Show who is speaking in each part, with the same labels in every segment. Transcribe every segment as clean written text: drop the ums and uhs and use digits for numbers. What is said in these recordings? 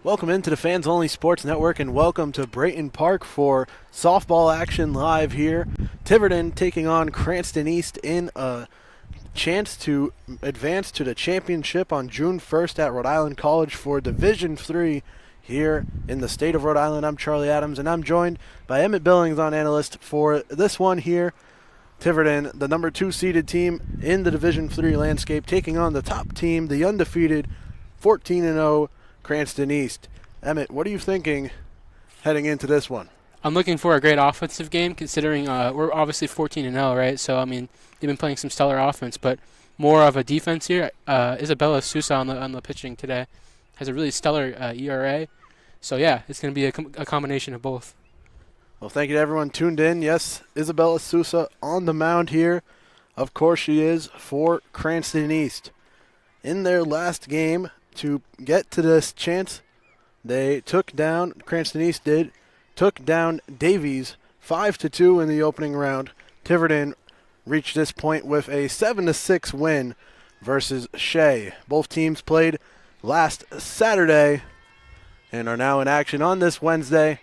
Speaker 1: Welcome into the Fans Only Sports Network and welcome to Brayton Park for softball action live here. Tiverton taking on Cranston East in a chance to advance to the championship on June 1st at Rhode Island College for Division III here in the state of Rhode Island. I'm Charlie Adams and I'm joined by Emmett Billings on analyst for this one here. Tiverton, the number 2 seeded team in the Division III landscape, taking on the top team, the undefeated 14-0 Cranston East. Emmett, what are you thinking heading into this one?
Speaker 2: I'm looking for a great offensive game considering we're obviously 14-0, right? So, I mean, they've been playing some stellar offense, but more of a defense here. Isabella Sousa on the pitching today has a really stellar ERA. So, yeah, it's going to be a combination of both.
Speaker 1: Well, thank you to everyone tuned in. Yes, Isabella Sousa on the mound here. Of course she is for Cranston East. In their last game to get to this chance, they took down, Cranston East took down Davies 5-2 in the opening round. Tiverton reached this point with a 7-6 win versus Shea. Both teams played last Saturday and are now in action on this Wednesday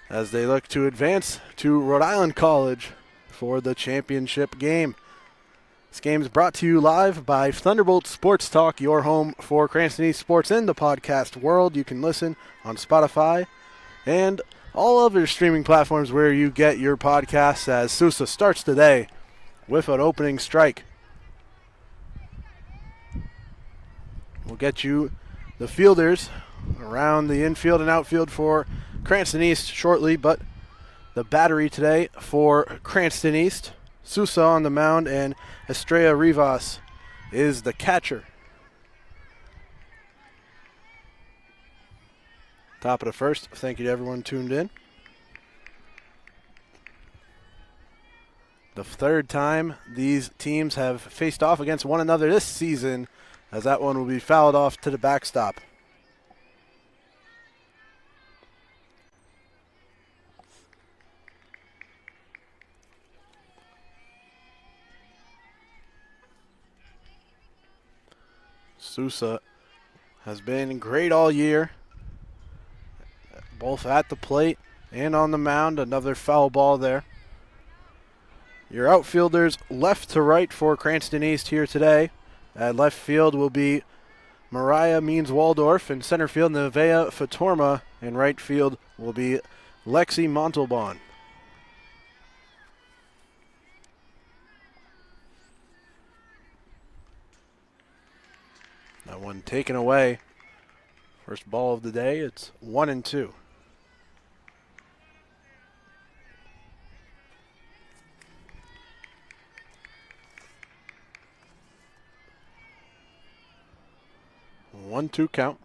Speaker 1: as they look to advance to Rhode Island College for the championship game. This game is brought to you live by Thunderbolt Sports Talk, your home for Cranston East sports in the podcast world. You can listen on Spotify and all other streaming platforms where you get your podcasts as Sousa starts today with an opening strike. We'll get you the fielders around the infield and outfield for Cranston East shortly, but the battery today for Cranston East, Sousa on the mound and Estrella Rivas is the catcher. Top of the first. Thank you to everyone tuned in. The third time these teams have faced off against one another this season, as that one will be fouled off to the backstop. Sousa has been great all year, both at the plate and on the mound. Another foul ball there. Your outfielders left to right for Cranston East here today. At left field will be Mariah Means-Waldorf. In center field, Nevea Fatorma. In right field will be Lexi Montalban. That one taken away. First ball of the day. It's 1-2. One-two count.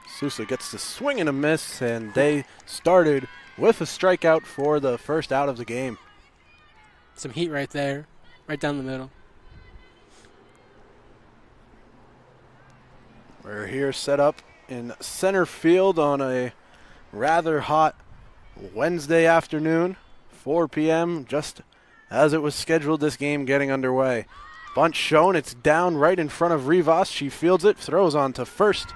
Speaker 1: Sousa gets the swing and a miss, and they started with a strikeout for the first out of the game.
Speaker 2: Some heat right there, right down the middle.
Speaker 1: We're here set up in center field on a rather hot Wednesday afternoon, 4 p.m., just as it was scheduled, this game getting underway. Bunt shown, it's down right in front of Rivas. She fields it, throws on to first,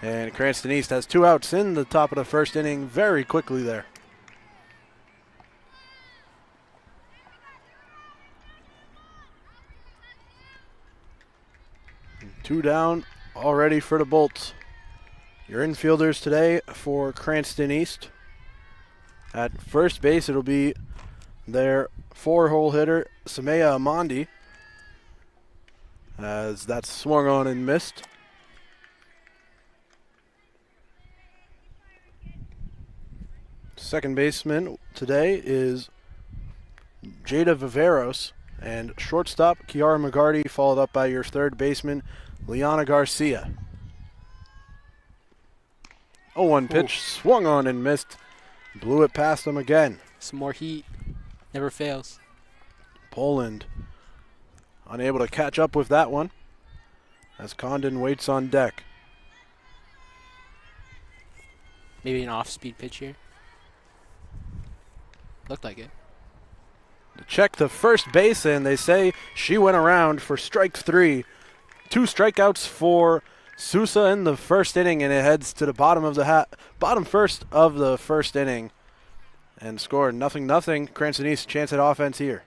Speaker 1: and Cranston East has 2 outs in the top of the first inning very quickly there. Two down already for the Bolts. Your infielders today for Cranston East. At first base, it'll be their 4-hole hitter, Samaya Amandi, as that's swung on and missed. Second baseman today is Jada Viveros, and shortstop Kiara McGarty, followed up by your third baseman, Liana Garcia. 0-1 pitch, swung on and missed. Blew it past him again.
Speaker 2: Some more heat. Never fails.
Speaker 1: Poland unable to catch up with that one as Condon waits on deck.
Speaker 2: Maybe an off-speed pitch here. Looked like it.
Speaker 1: To check the first base, and they say she went around for strike 3. 2 strikeouts for Sousa in the first inning, and it heads to the bottom first of the first inning, and score 0-0. Cranston East chance at offense here.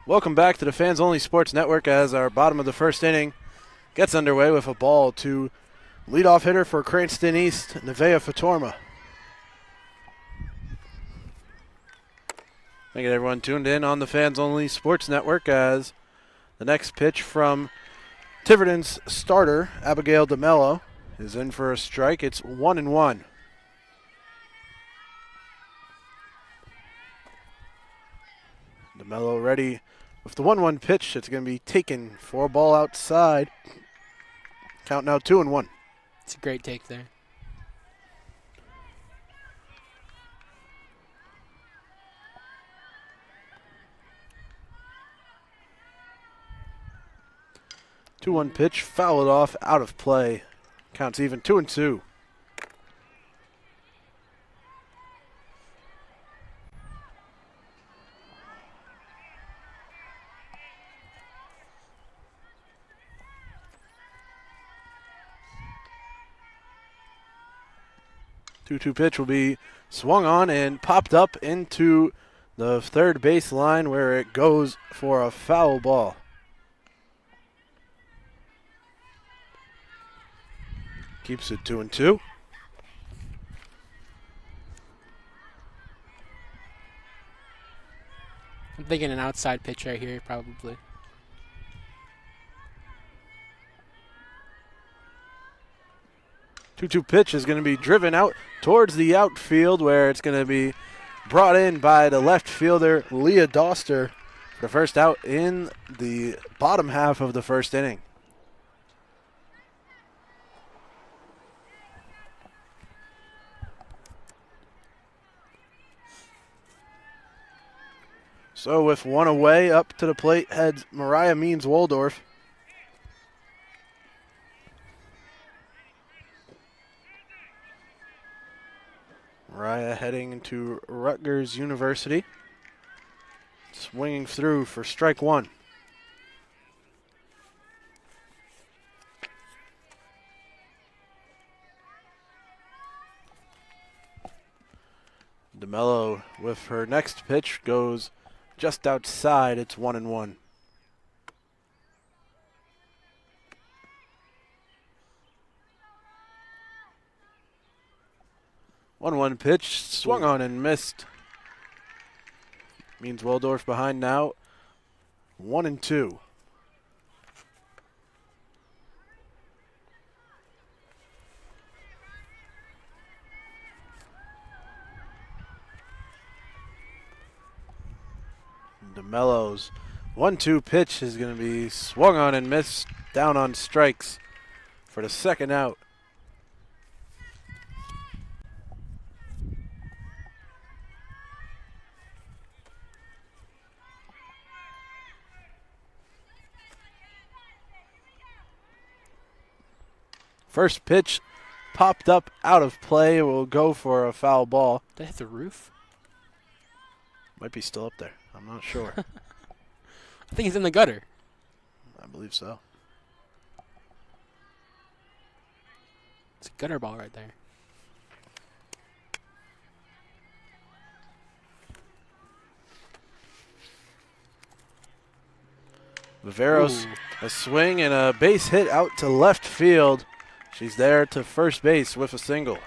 Speaker 1: Welcome back to the Fans Only Sports Network as our bottom of the first inning gets underway with a ball to leadoff hitter for Cranston East, Nevaeh Fatorma. Thank you to everyone tuned in on the Fans Only Sports Network as the next pitch from Tiverton's starter, Abigail DeMello, is in for a strike. It's 1-1. DeMello ready with the 1-1 pitch. It's going to be taken for a ball outside. Count now 2-1.
Speaker 2: It's a great take there.
Speaker 1: Two-one pitch, foul it off, out of play. Counts even, 2-2. Two-two pitch will be swung on and popped up into the third base line where it goes for a foul ball. Keeps it 2-2.
Speaker 2: I'm thinking an outside pitch right here, probably.
Speaker 1: Two-two pitch is going to be driven out towards the outfield where it's going to be brought in by the left fielder, Leah Doster, for the first out in the bottom half of the first inning. So with one away, up to the plate heads Mariah Means-Waldorf. Mariah heading into Rutgers University. Swinging through for strike one. DeMello with her next pitch goes just outside. It's 1-1. 1-1 pitch, swung on and missed. Means Waldorf behind now, 1-2. DeMello's 1-2 pitch is going to be swung on and missed, down on strikes for the second out. First pitch popped up out of play. Will go for a foul ball.
Speaker 2: Did I hit the roof?
Speaker 1: Might be still up there. I'm not sure.
Speaker 2: I think he's in the gutter.
Speaker 1: I believe so.
Speaker 2: It's a gutter ball right there.
Speaker 1: Viveros,
Speaker 2: Ooh.
Speaker 1: a swing and a base hit out to left field. She's there to first base with a single.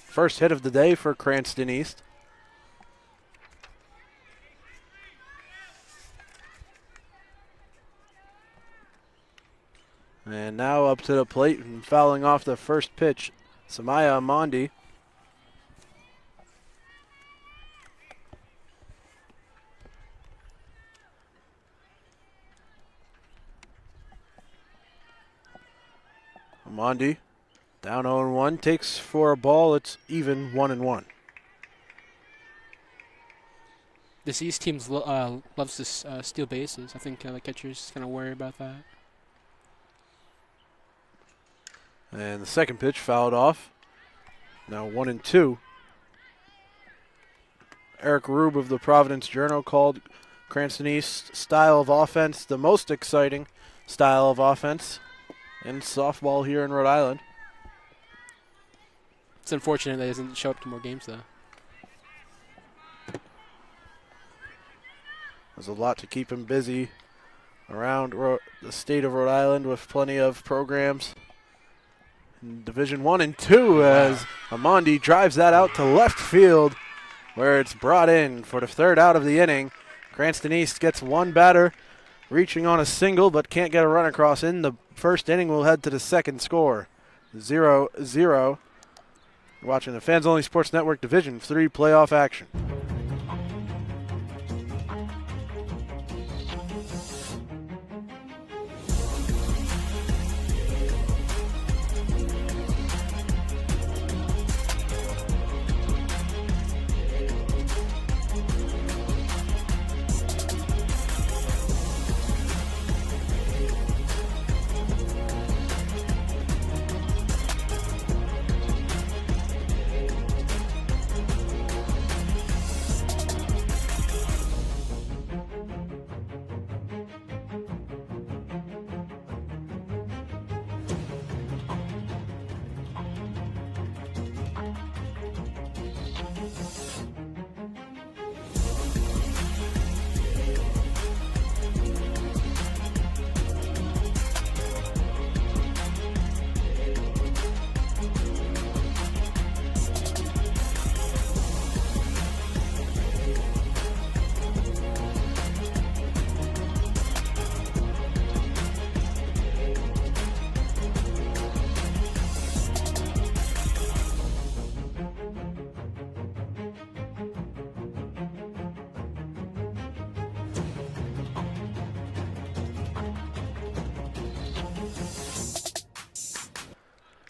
Speaker 1: First hit of the day for Cranston East. And now up to the plate and fouling off the first pitch, Samaya Amandi. Amandi down 0-1, takes for a ball. It's even 1-1.
Speaker 2: This East team loves to steal bases. I think the catcher's going to worry about that.
Speaker 1: And the second pitch fouled off. Now 1-2. Eric Rube of the Providence Journal called Cranston East's style of offense the most exciting style of offense in softball here in Rhode Island.
Speaker 2: It's unfortunate that he doesn't show up to more games, though.
Speaker 1: There's a lot to keep him busy around the state of Rhode Island with plenty of programs. In Division 1 and 2 as Amandi drives that out to left field where it's brought in for the third out of the inning. Cranston East gets one batter reaching on a single but can't get a run across in the first inning. We'll head to the second score, 0-0. You're watching the Fans Only Sports Network Division 3 playoff action.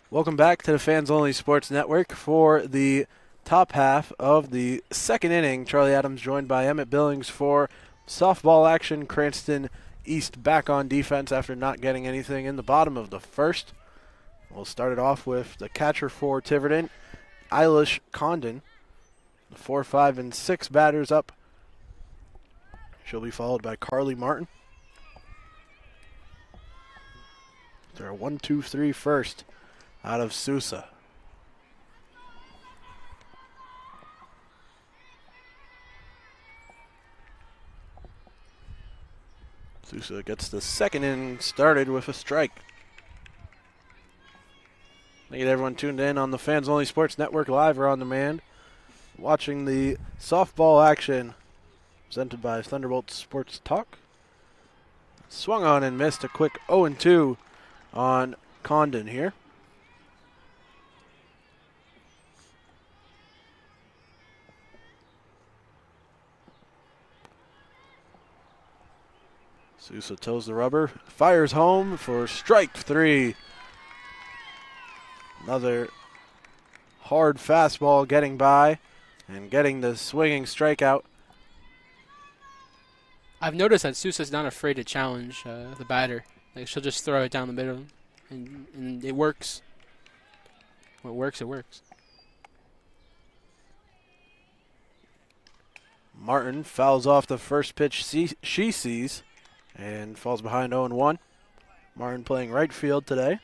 Speaker 1: Welcome back to the Fans Only Sports Network for the top half of the second inning. Charlie Adams joined by Emmett Billings for softball action. Cranston East back on defense after not getting anything in the bottom of the first. We'll start it off with the catcher for Tiverton, Eilish Condon. The 4, 5, and 6 batters up. She'll be followed by Carly Martin. They're a 1-2-3 first out of Sousa. Sousa gets the second inning started with a strike. Thank you to everyone tuned in on the Fans Only Sports Network live or on demand, watching the softball action presented by Thunderbolt Sports Talk. Swung on and missed, a quick 0-2 on Condon here. Sousa toes the rubber, fires home for strike 3. Another hard fastball getting by and getting the swinging strikeout.
Speaker 2: I've noticed that Sousa's not afraid to challenge the batter. Like, she'll just throw it down the middle, and it works. When it works, it works.
Speaker 1: Martin fouls off the first pitch she sees and falls behind 0-1. Martin playing right field today.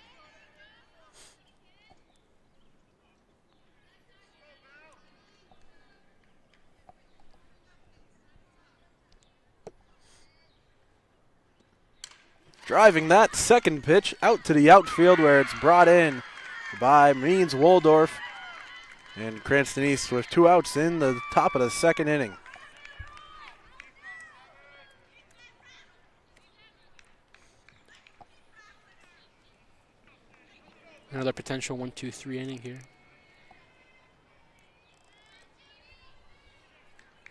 Speaker 1: Driving that second pitch out to the outfield where it's brought in by Means Waldorf. And Cranston East with 2 outs in the top of the second inning.
Speaker 2: Another potential 1-2-3 inning here.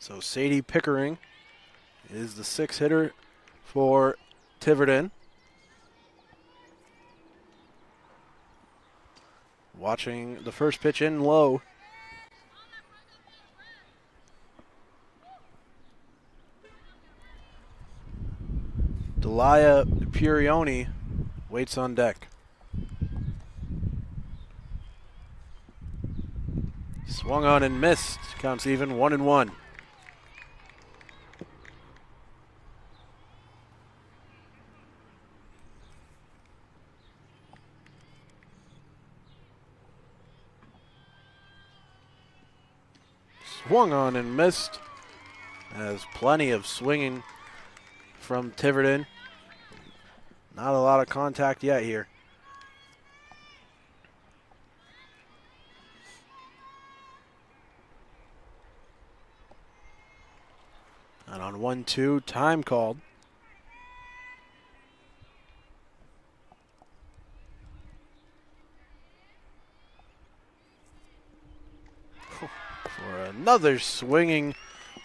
Speaker 1: So Sadie Pickering is the 6th hitter for Tiverton. Watching the first pitch in low. Delia Purioni waits on deck. Swung on and missed. Counts even, 1-1. Swung on and missed. Has plenty of swinging from Tiverton. Not a lot of contact yet here. And on 1-2, time called. For another swinging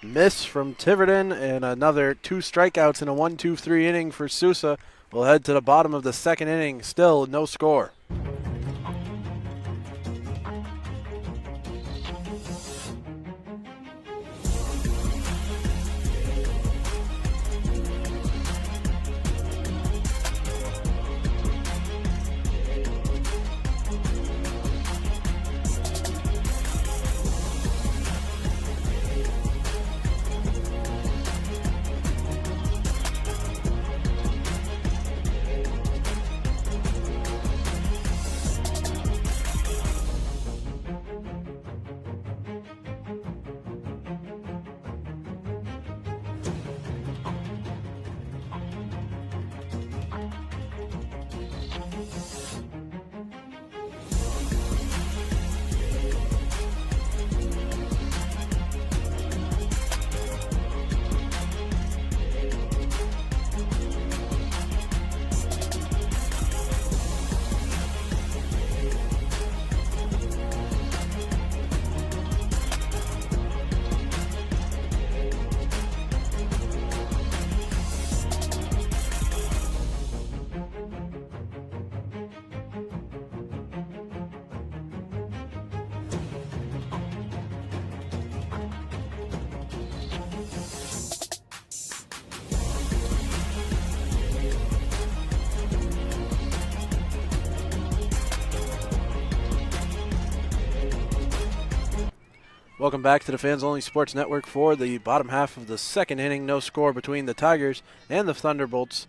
Speaker 1: miss from Tiverton and another 2 strikeouts in a 1-2-3 inning for Sousa. We'll head to the bottom of the second inning. Still no score. Welcome back to the Fans Only Sports Network for the bottom half of the second inning. No score between the Tigers and the Thunderbolts.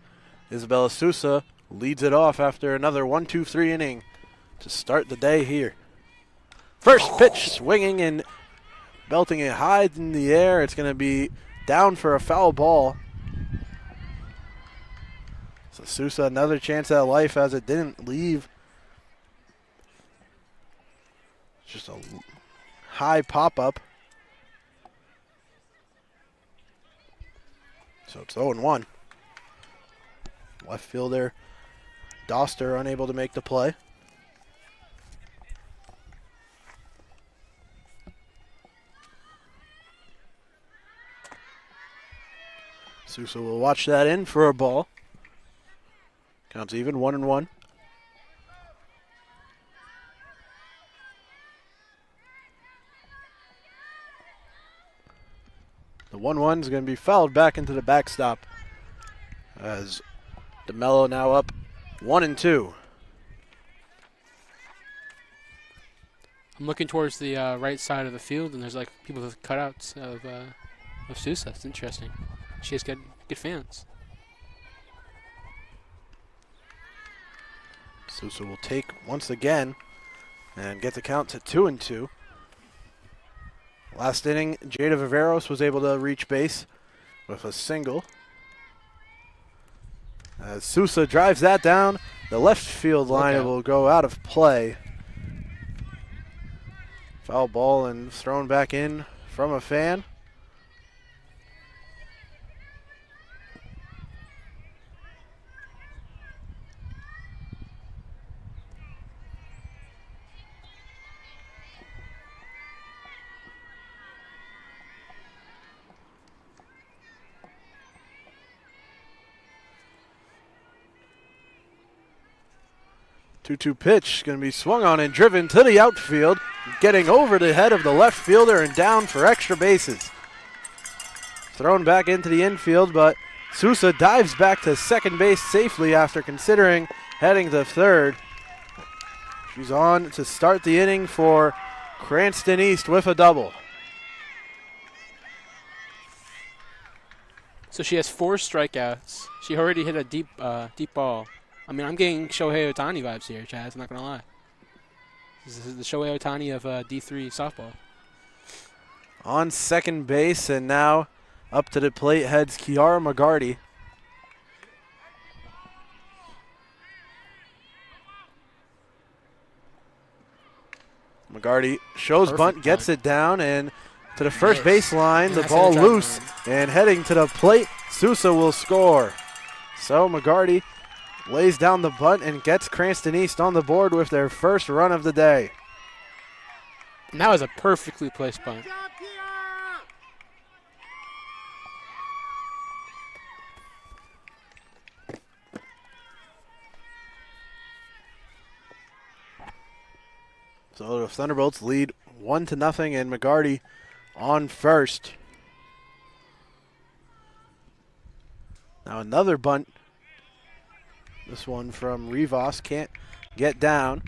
Speaker 1: Isabella Sousa leads it off after another 1-2-3 inning to start the day here. First pitch, swinging and belting it high in the air. It's going to be down for a foul ball. So Sousa another chance at life as it didn't leave. Just a high pop-up. So it's 0-1. Left fielder Doster unable to make the play. Sousa will watch that in for a ball. Counts even, 1-1. The 1-1 is going to be fouled back into the backstop as DeMello now up 1-2.
Speaker 2: I'm looking towards the right side of the field, and there's like people with cutouts of Sousa. It's interesting. She has good fans.
Speaker 1: Sousa will take once again and get the count to 2-2. Last inning, Jada Viveros was able to reach base with a single. As Sousa drives that down, the left field line will go out of play. Foul ball and thrown back in from a fan. Two-two pitch going to be swung on and driven to the outfield, getting over the head of the left fielder and down for extra bases. Thrown back into the infield, but Sousa dives back to second base safely after considering heading to third. She's on to start the inning for Cranston East with a double.
Speaker 2: So she has 4 strikeouts. She already hit a deep ball. I mean, I'm getting Shohei Ohtani vibes here, Chaz. I'm not going to lie. This is the Shohei Ohtani of D3 softball.
Speaker 1: On second base, and now up to the plate heads Kiara McGarty. McGarty shows bunt, gets it down, and to the first baseline, the ball loose, and heading to the plate, Sousa will score. So McGarty lays down the bunt and gets Cranston East on the board with their first run of the day.
Speaker 2: And that was a perfectly placed bunt.
Speaker 1: So the Thunderbolts lead 1-0, and McGarty on first. Now another bunt. This one from Rivas can't get down.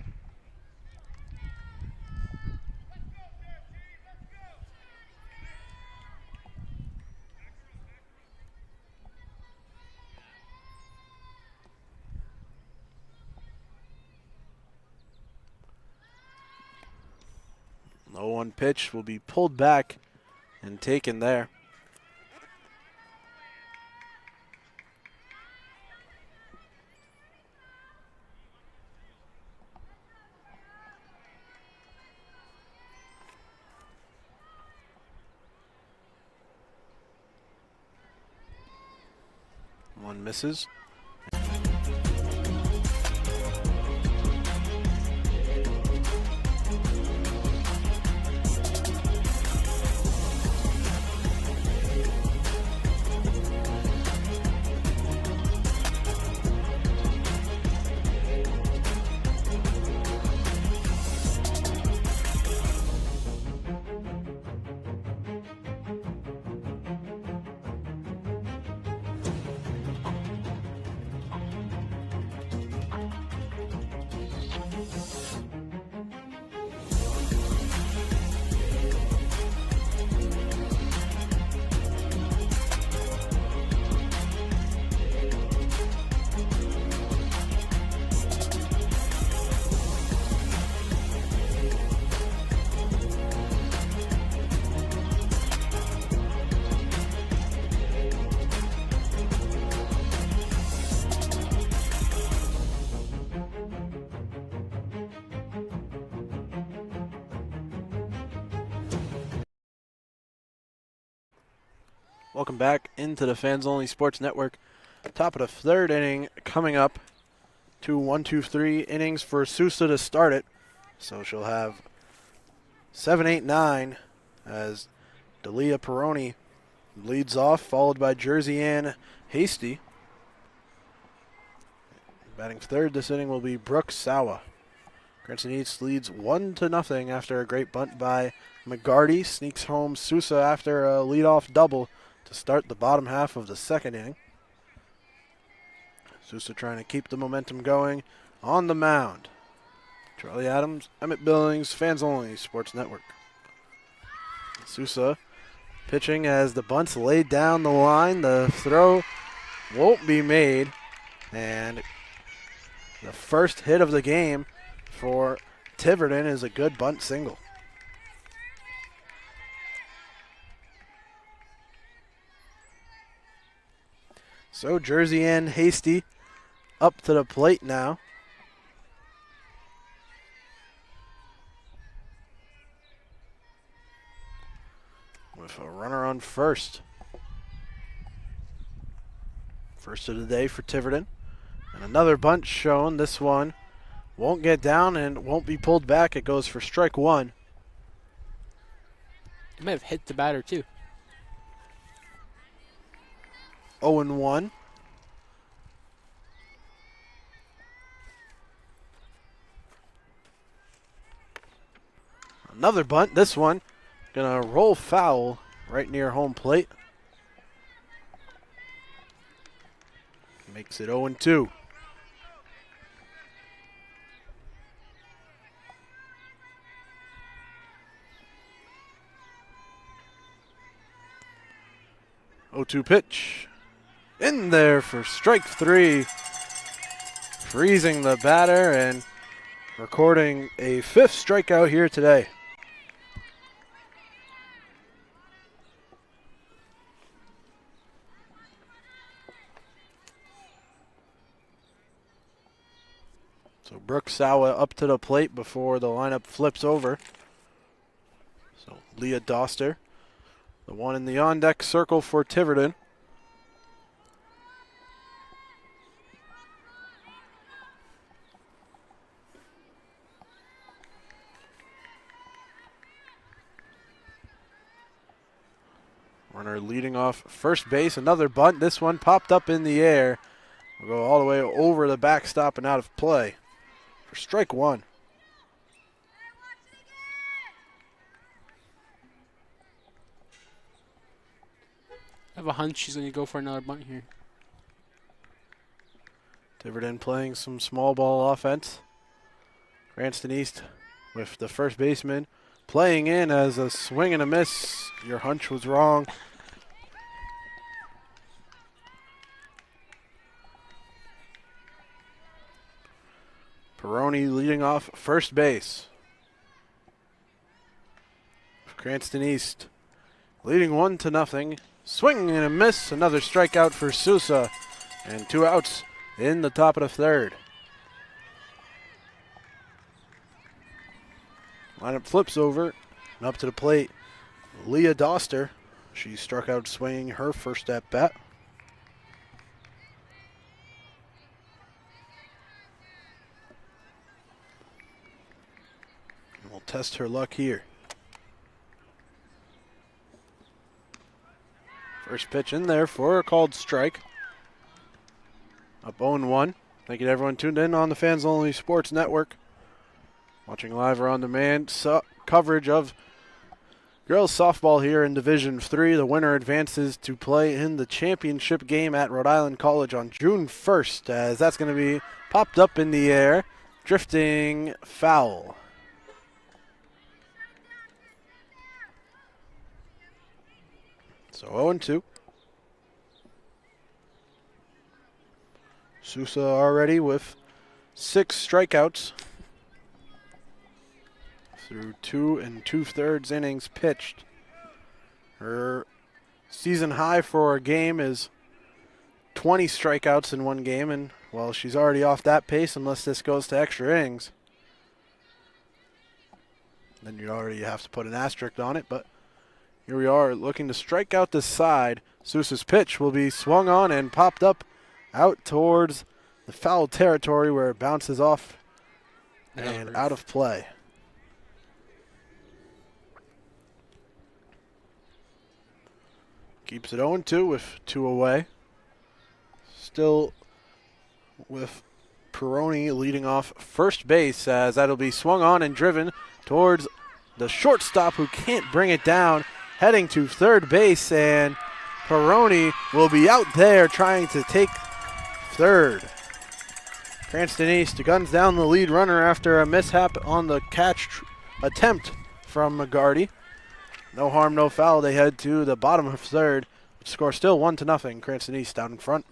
Speaker 1: The 0-1 pitch will be pulled back and taken there. One misses. Welcome back into the Fans Only Sports Network. Top of the third inning coming up. 3 innings for Sousa to start it. So she'll have 7, 8, 9 as Delia Peroni leads off, followed by Jersey Ann Hasty. Batting third this inning will be Brooke Sawa. Cranston East leads 1-0 after a great bunt by McGarty. Sneaks home Sousa after a leadoff double to start the bottom half of the second inning. Sousa trying to keep the momentum going on the mound. Charlie Adams, Emmett Billings, Fans Only Sports Network. Sousa pitching as the bunt's laid down the line. The throw won't be made. And the first hit of the game for Tiverton is a good bunt single. So Jersey Ann Hasty up to the plate now. With a runner on first. First of the day for Tiverton. And another bunt shown. This one won't get down and won't be pulled back. It goes for strike one.
Speaker 2: You might have hit the batter too.
Speaker 1: 0-1. Another bunt. This one gonna roll foul right near home plate. Makes it 0-2. Pitch. In there for strike three. Freezing the batter and recording a 5th strikeout here today. So Brooke Sawa up to the plate before the lineup flips over. So Leah Doster, the one in the on-deck circle for Tiverton. Runner leading off first base. Another bunt. This one popped up in the air. We'll go all the way over the backstop and out of play for strike one.
Speaker 2: I have a hunch she's going to go for another bunt here.
Speaker 1: Tiverton playing some small ball offense. Cranston East with the first baseman playing in as a swing and a miss. Your hunch was wrong. Peroni leading off first base. Cranston East leading 1-0. Swing and a miss. Another strikeout for Sousa. And 2 outs in the top of the third. Lineup flips over and up to the plate. Leah Doster. She struck out swinging her first at bat. And we'll test her luck here. First pitch in there for a called strike. Up 0-1. Thank you to everyone tuned in on the Fans Only Sports Network. Watching live or on demand coverage of girls softball here in Division 3. The winner advances to play in the championship game at Rhode Island College on June 1st, as that's going to be popped up in the air, drifting foul. So 0-2. Sousa already with 6 strikeouts through 2 2/3 innings pitched. Her season high for a game is 20 strikeouts in one game, and well, she's already off that pace unless this goes to extra innings. Then you already have to put an asterisk on it, but Here we are looking to strike out this side. Sousa's pitch will be swung on and popped up out towards the foul territory where it bounces off and out of play. Keeps it 0-2 with 2 away. Still with Peroni leading off first base as that'll be swung on and driven towards the shortstop who can't bring it down. Heading to third base, and Peroni will be out there trying to take third. Cranston East guns down the lead runner after a mishap on the catch attempt from McGarty. No harm, no foul. They head to the bottom of third. Score still 1-0. Cranston East out in front.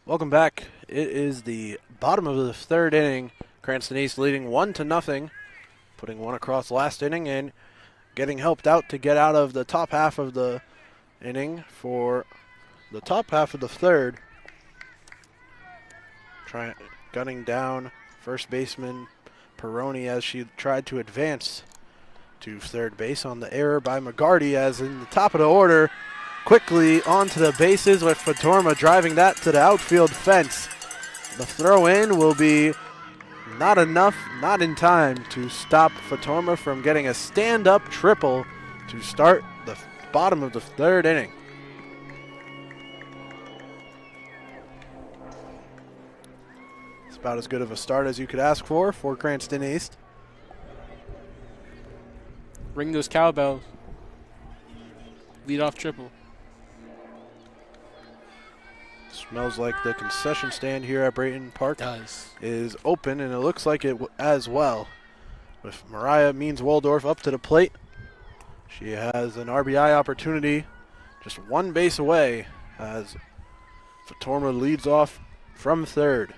Speaker 1: Welcome back. It is the bottom of the third inning. Cranston East leading 1-0, putting one across last inning and getting helped out to get out of the top half of the inning for the top half of the third. Gunning down first baseman Peroni as she tried to advance to third base on the error by McGarty, as in the top of the order. Quickly onto the bases with Fatorma driving that to the outfield fence. The throw in will be not enough, not in time to stop Fatorma from getting a stand-up triple to start the bottom of the third inning. It's about as good of a start as you could ask for Cranston East.
Speaker 2: Ring those cowbells. Lead off triple.
Speaker 1: Smells like the concession stand here at Brayton Park is open, and it looks like it as well. With Mariah Means-Waldorf up to the plate, she has an RBI opportunity just one base away as Fatorma leads off from third.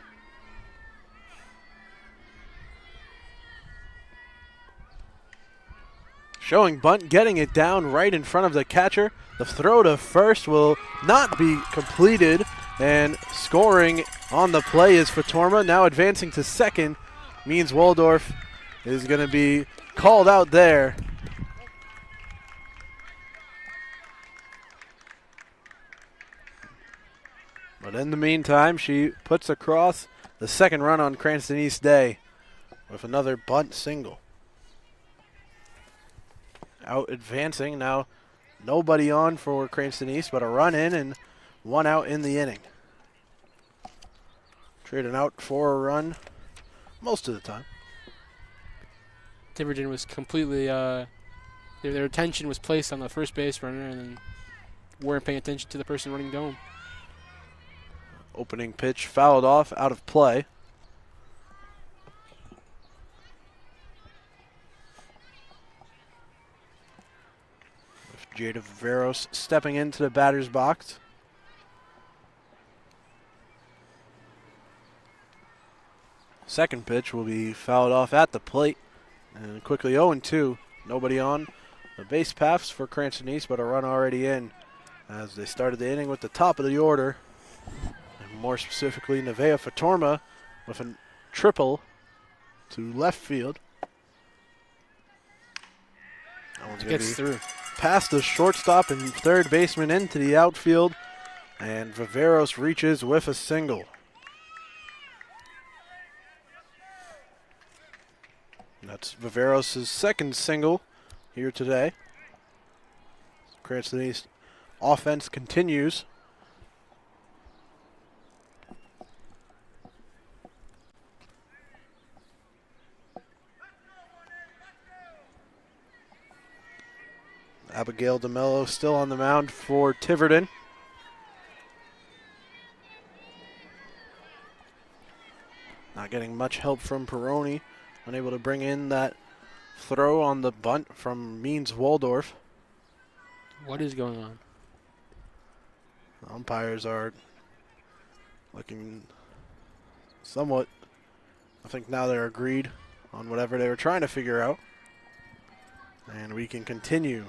Speaker 1: Showing bunt, getting it down right in front of the catcher. The throw to first will not be completed, and scoring on the play is Fatorma. Now advancing to second, Means-Waldorf is going to be called out there. But in the meantime, she puts across the second run on Cranston East Day with another bunt single. Out advancing now, nobody on for Cranston East, but a run in and one out in the inning. Trading out for a run most of the time.
Speaker 2: Tiverton was completely, their attention was placed on the first base runner and then weren't paying attention to the person running dome.
Speaker 1: Opening pitch fouled off, out of play. Jada Veros stepping into the batter's box. Second pitch will be fouled off at the plate. And quickly 0-2. Nobody on the base paths for Cranston East, but a run already in as they started the inning with the top of the order. And more specifically, Nevaeh Fatorma with a triple to left field. That one's going to be
Speaker 2: through.
Speaker 1: Past the shortstop and third baseman into the outfield. And Viveros reaches with a single. That's Viveros' second single here today. Cranston East offense continues. Abigail DeMello still on the mound for Tiverton. Not getting much help from Peroni. Unable to bring in that throw on the bunt from Means Waldorf.
Speaker 2: What is going on?
Speaker 1: The umpires are looking somewhat, I think now they're agreed on whatever they were trying to figure out. And we can continue.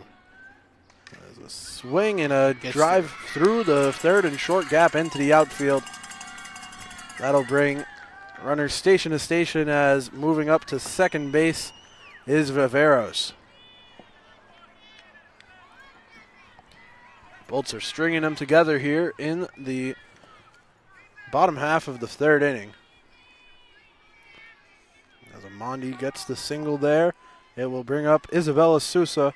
Speaker 1: There's a swing and a drive through the third and short gap into the outfield. That'll bring runners station to station as moving up to second base is Viveros. Bolts are stringing them together here in the bottom half of the third inning. As Amandi gets the single there, it will bring up Isabella Sousa.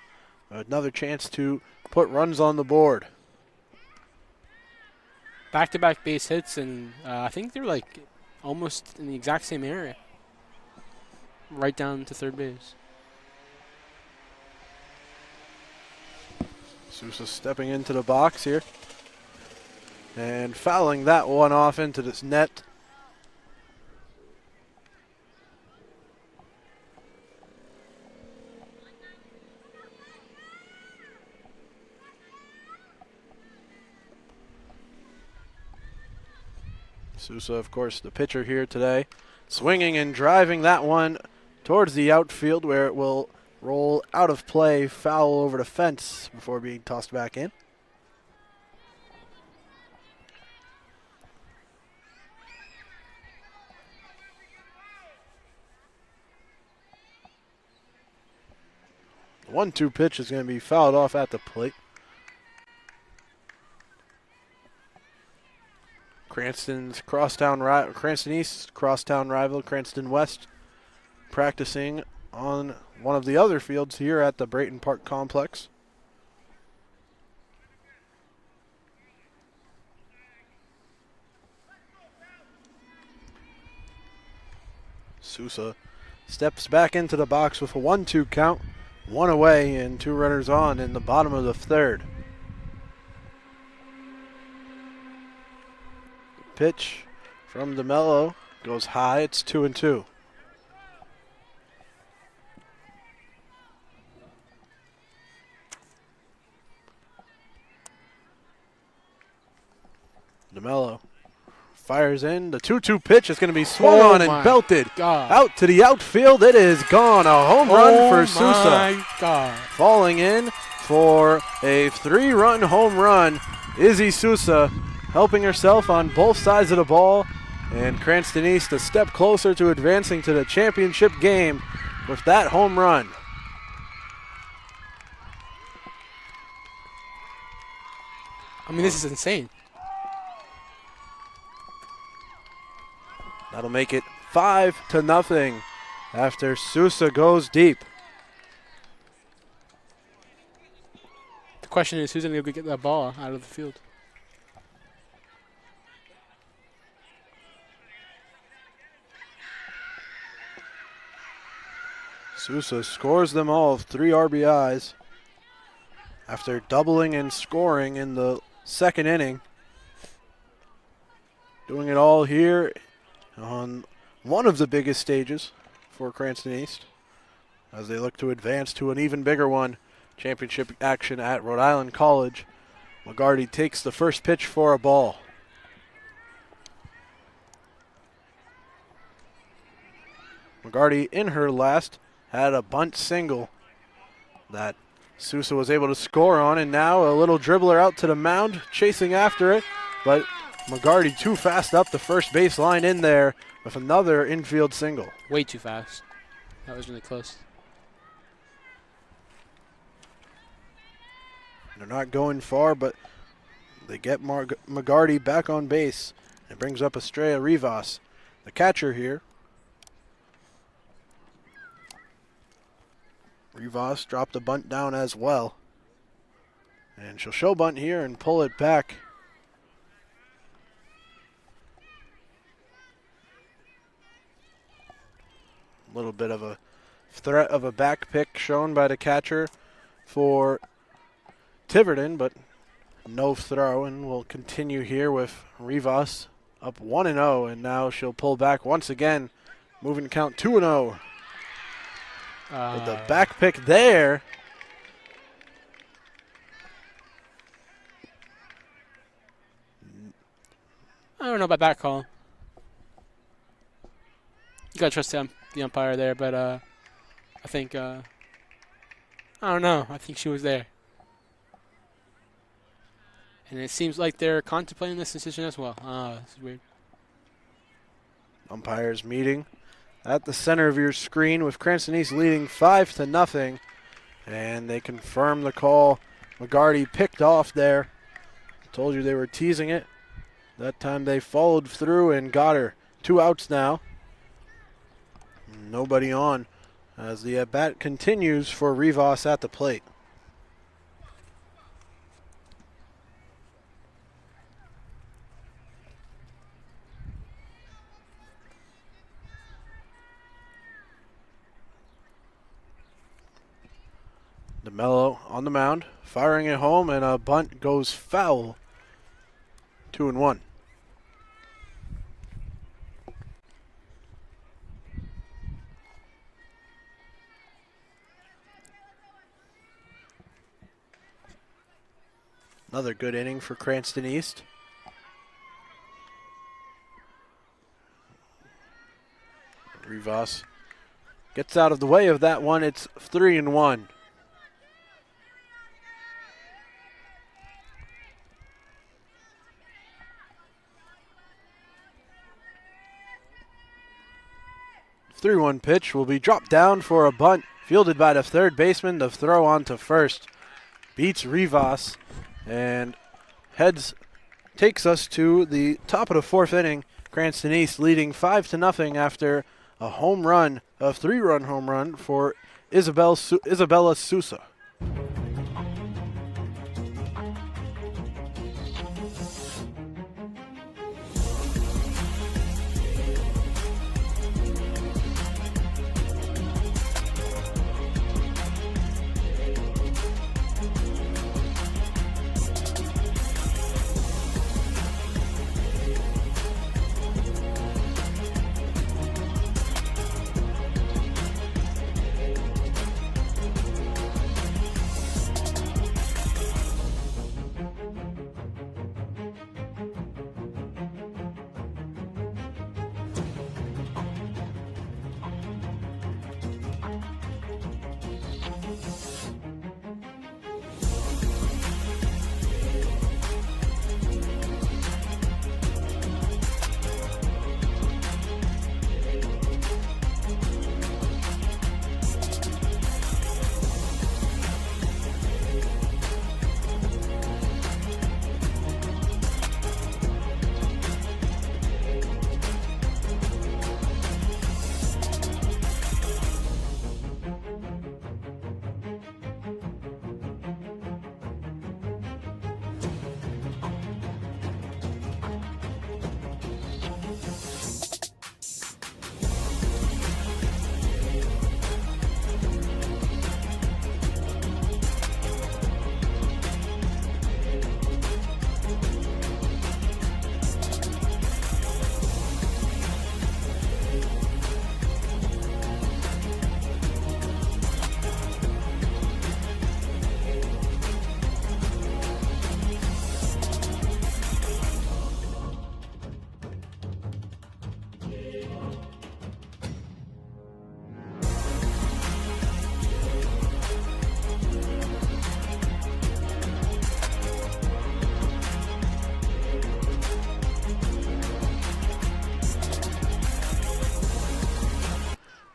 Speaker 1: Another chance to put runs on the board.
Speaker 2: Back-to-back base hits, and I think they're like almost in the exact same area. Right down to third base.
Speaker 1: Sousa stepping into the box here. And fouling that one off into this net. Sousa, of course, the pitcher here today, swinging and driving that one towards the outfield where it will roll out of play, foul over the fence before being tossed back in. The 1-2 pitch is going to be fouled off at the plate. Cranston East crosstown rival Cranston West practicing on one of the other fields here at the Brayton Park Complex. Sousa steps back into the box with a 1-2 count, one away and two runners on in the bottom of the third. Pitch from DeMello goes high. It's 2-2. DeMello fires in. The 2-2 pitch is going to be swung on and belted out to the outfield. It is gone. A home run for Sousa. Falling in for a 3-run home run. Izzy Sousa helping herself on both sides of the ball, and Cranston East a step closer to advancing to the championship game with that home run.
Speaker 2: I mean, this is insane.
Speaker 1: That'll make it 5-0 after Sousa goes deep.
Speaker 2: The question is, who's going to go get that ball out of the field?
Speaker 1: Sousa scores them all, 3 RBIs after doubling and scoring in the second inning. Doing it all here on one of the biggest stages for Cranston East as they look to advance to an even bigger one, championship action at Rhode Island College. McGarty takes the first pitch for a ball. McGarty in her last had a bunt single that Sousa was able to score on, and now a little dribbler out to the mound chasing after it, but McGarty too fast up the first base line in there with another infield single.
Speaker 2: Way too fast. That was really close.
Speaker 1: They're not going far, but they get McGarty back on base. It brings up Estrella Rivas, the catcher here. Rivas dropped the bunt down as well. And she'll show bunt here and pull it back. A little bit of a threat of a back pick shown by the catcher for Tiverton, but no throw, and we'll continue here with Rivas up 1-0, and now she'll pull back once again, moving count 2-0. With the back pick there.
Speaker 2: I don't know about that call. You gotta trust the umpire there, but I think I don't know. I think she was there. And it seems like they're contemplating this decision as well. This is weird.
Speaker 1: Umpires meeting at the center of your screen with Cranston East leading 5-0. And they confirm the call. McGarty picked off there. Told you they were teasing it. That time they followed through and got her. 2 outs now. Nobody on as the at-bat continues for Rivas at the plate. DeMello on the mound, firing it home, and a bunt goes foul. 2-1. Another good inning for Cranston East. Rivas gets out of the way of that one. It's 3-1. The 3-1 pitch will be dropped down for a bunt, fielded by the third baseman. The throw on to first beats Rivas and takes us to the top of the 4th inning. Cranston East leading 5-0 after a 3-run home run for Isabella Sousa.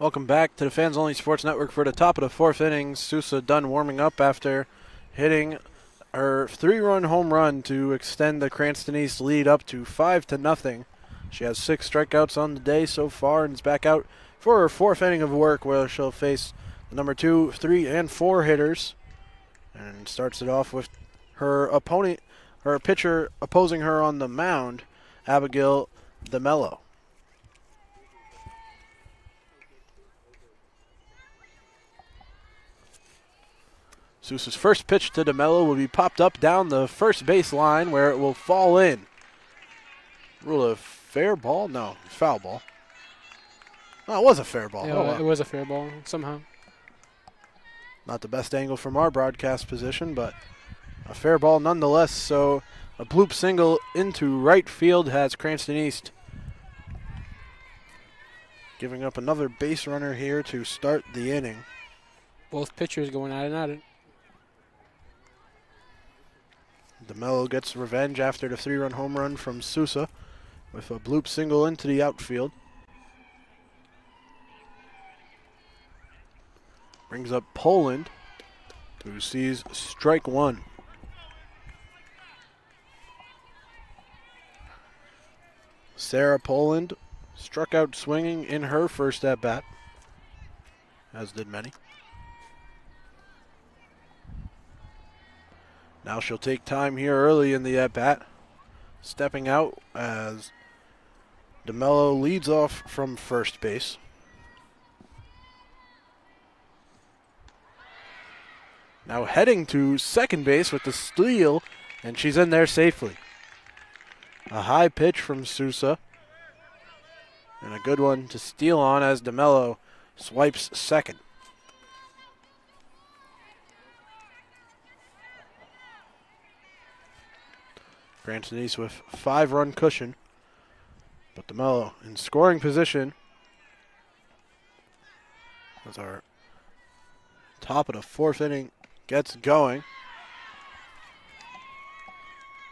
Speaker 1: Welcome back to the Fans Only Sports Network for the top of the fourth inning. Sousa done warming up after hitting her 3-run home run to extend the Cranston East lead up to 5-0. She has 6 strikeouts on the day so far and is back out for her fourth inning of work, where she'll face the number 2, 3, and 4 hitters, and starts it off with her opponent, her pitcher opposing her on the mound, Abigail DeMello. Sousa's first pitch to DeMello will be popped up down the first base line, where it will fall in. Rule of fair ball? No, foul ball. Oh, it was a fair ball.
Speaker 2: Yeah, it was a fair ball somehow.
Speaker 1: Not the best angle from our broadcast position, but a fair ball nonetheless. So a bloop single into right field has Cranston East giving up another base runner here to start the inning.
Speaker 2: Both pitchers going at it.
Speaker 1: DeMello gets revenge after the 3-run home run from Sousa with a bloop single into the outfield. Brings up Poland, who sees strike one. Sarah Poland struck out swinging in her first at-bat, as did many. Now she'll take time here early in the at-bat, stepping out as DeMello leads off from first base. Now heading to second base with the steal, and she's in there safely. A high pitch from Sousa, and a good one to steal on as DeMello swipes second. Cranston East with 5-run cushion, but DeMello in scoring position as our top of the fourth inning gets going.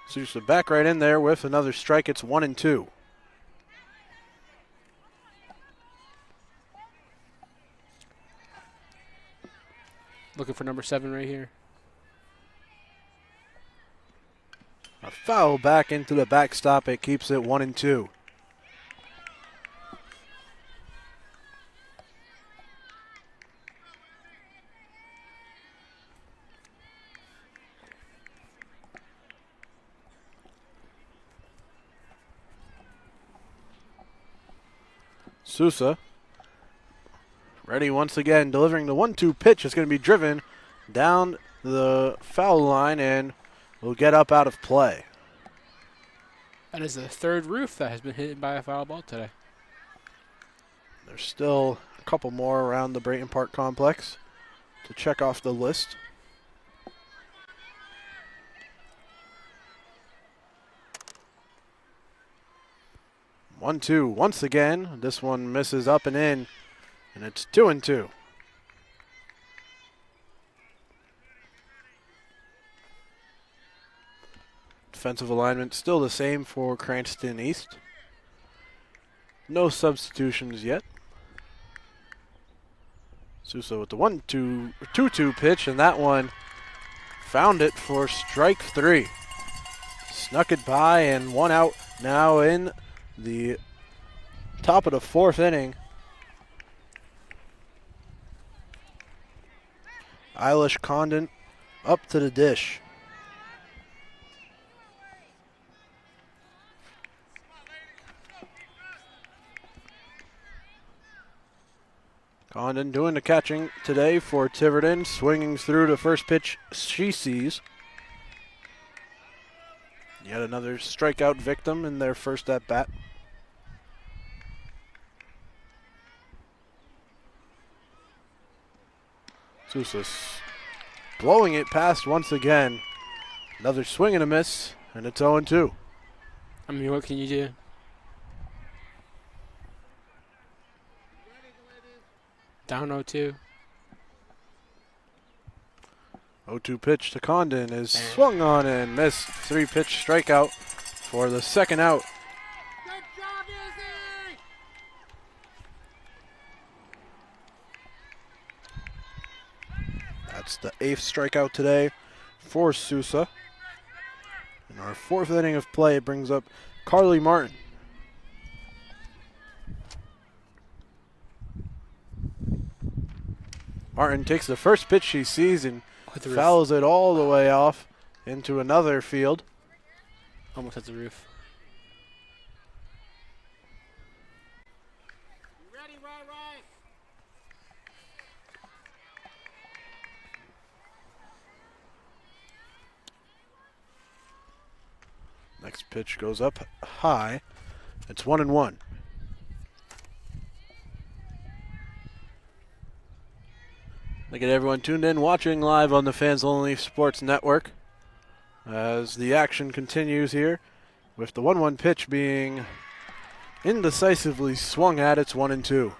Speaker 1: Sousa back right in there with another strike. It's 1-2.
Speaker 2: Looking for number 7 right here.
Speaker 1: A foul back into the backstop. It keeps it 1-2. Sousa ready once again, delivering the 1-2 pitch. Is going to be driven down the foul line and will get up out of play.
Speaker 2: That is the third roof that has been hit by a foul ball today.
Speaker 1: There's still a couple more around the Brayton Park complex to check off the list. One-two once again. This one misses up and in, and it's 2-2. Defensive alignment still the same for Cranston East. No substitutions yet. Sousa with the 2-2 pitch, and that one found it for strike 3. Snuck it by, and 1 out now in the top of the fourth inning. Eilish Condon up to the dish. Condon doing the catching today for Tiverton, swinging through the first pitch she sees. Yet another strikeout victim in their first at-bat. Sousa blowing it past once again. Another swing and a miss, and it's 0-2.
Speaker 2: I mean, what can you do? Down 0-2.
Speaker 1: 0-2 pitch to Condon is swung on and missed. 3-pitch strikeout for the second out. the 8th strikeout today for Sousa. In our 4th inning of play, it brings up Carly Martin. Martin takes the first pitch she sees and fouls it all the way off into another field.
Speaker 2: Almost at the roof.
Speaker 3: Ready, right.
Speaker 1: Next pitch goes up high. It's 1-1. Look at everyone tuned in, watching live on the Fans Only Sports Network as the action continues here with the 1-1 pitch being indecisively swung at. It's 1-2.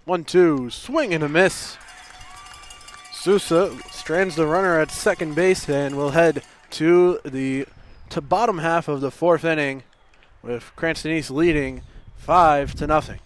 Speaker 1: One-two, swing and a miss. Sousa strands the runner at second base and will head to the bottom half of the 4th inning with Cranston East leading 5-0.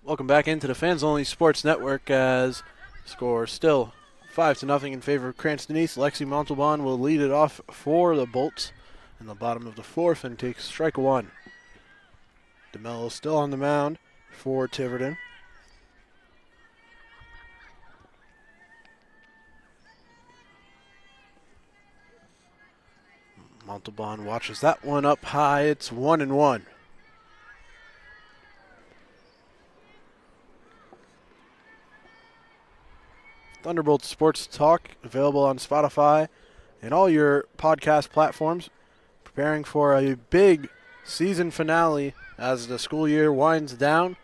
Speaker 1: Welcome back into the Fans Only Sports Network as score still 5-0 in favor of Cranston East. Lexi Montalban will lead it off for the Bolts in the bottom of the 4th and takes strike 1. DeMello still on the mound for Tiverton. Montalban watches that one up high. It's 1-1. Thunderbolt Sports Talk, available on Spotify and all your podcast platforms. Preparing for a big season finale as the school year winds down.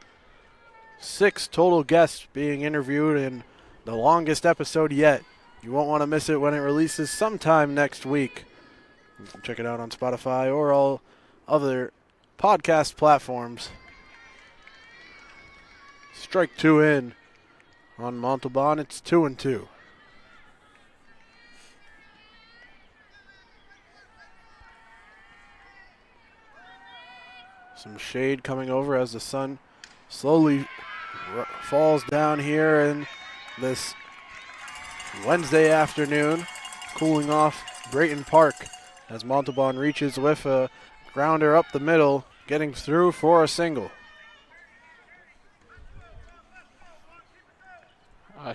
Speaker 1: 6 total guests being interviewed in the longest episode yet. You won't want to miss it when it releases sometime next week. You can check it out on Spotify or all other podcast platforms. Strike 2 in. On Montalban, it's 2-2. Some shade coming over as the sun slowly falls down here in this Wednesday afternoon, cooling off Brayton Park as Montalban reaches with a grounder up the middle, getting through for a single.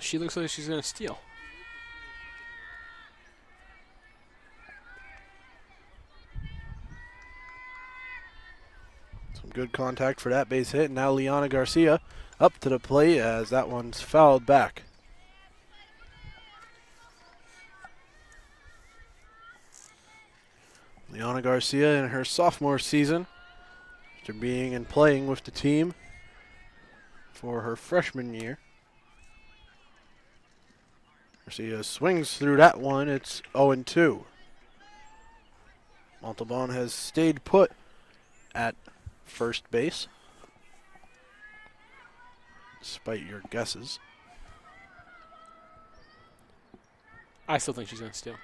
Speaker 2: She looks like she's going to steal.
Speaker 1: Some good contact for that base hit. Now Liana Garcia up to the plate as that one's fouled back. Liana Garcia in her sophomore season, after being and playing with the team for her freshman year. Garcia swings through that one. It's 0-2. Montalban has stayed put at first base, despite your guesses.
Speaker 2: I still think she's going to steal.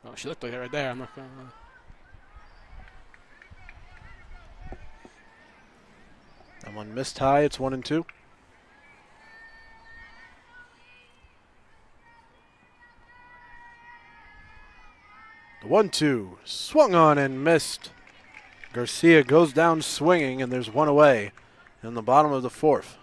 Speaker 2: Oh, she looked like that right there. I'm not going to lie.
Speaker 1: That one missed high. It's 1-2. The 1-2 swung on and missed. Garcia goes down swinging, and there's one away in the bottom of the fourth.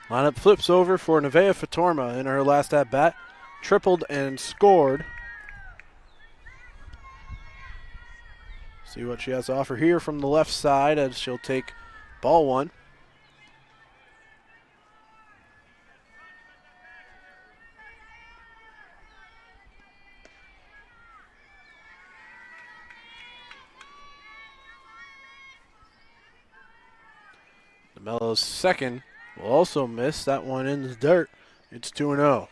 Speaker 1: Lineup flips over for Nevaeh Fatorma in her last at-bat. Tripled and scored. See what she has to offer here from the left side as she'll take ball one. DeMello's second will also miss. That one in the dirt. It's 2-0.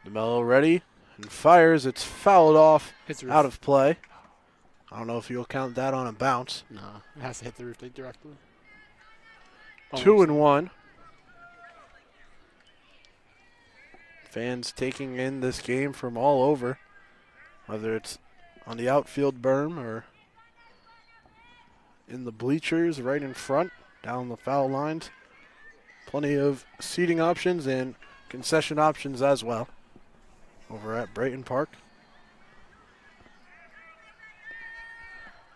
Speaker 1: DeMello ready and fires. It's fouled off, out of play. I don't know if you'll count that on a bounce.
Speaker 2: No, it has to hit the roof directly.
Speaker 1: 2-1. Fans taking in this game from all over, whether it's on the outfield berm or in the bleachers right in front, down the foul lines. Plenty of seating options and concession options as well over at Brayton Park.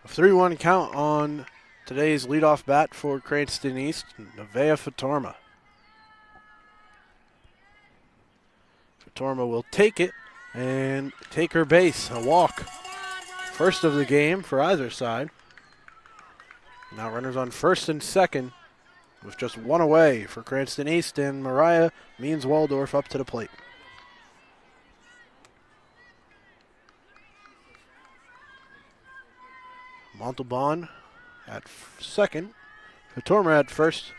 Speaker 1: A 3-1 count on today's leadoff bat for Cranston East, Nevaeh Fatorma. Fatorma will take it and take her base, a walk. First of the game for either side. Now runners on first and second with just one away for Cranston East, and Mariah Means-Waldorf up to the plate. Montalban at second, Fatorma at first,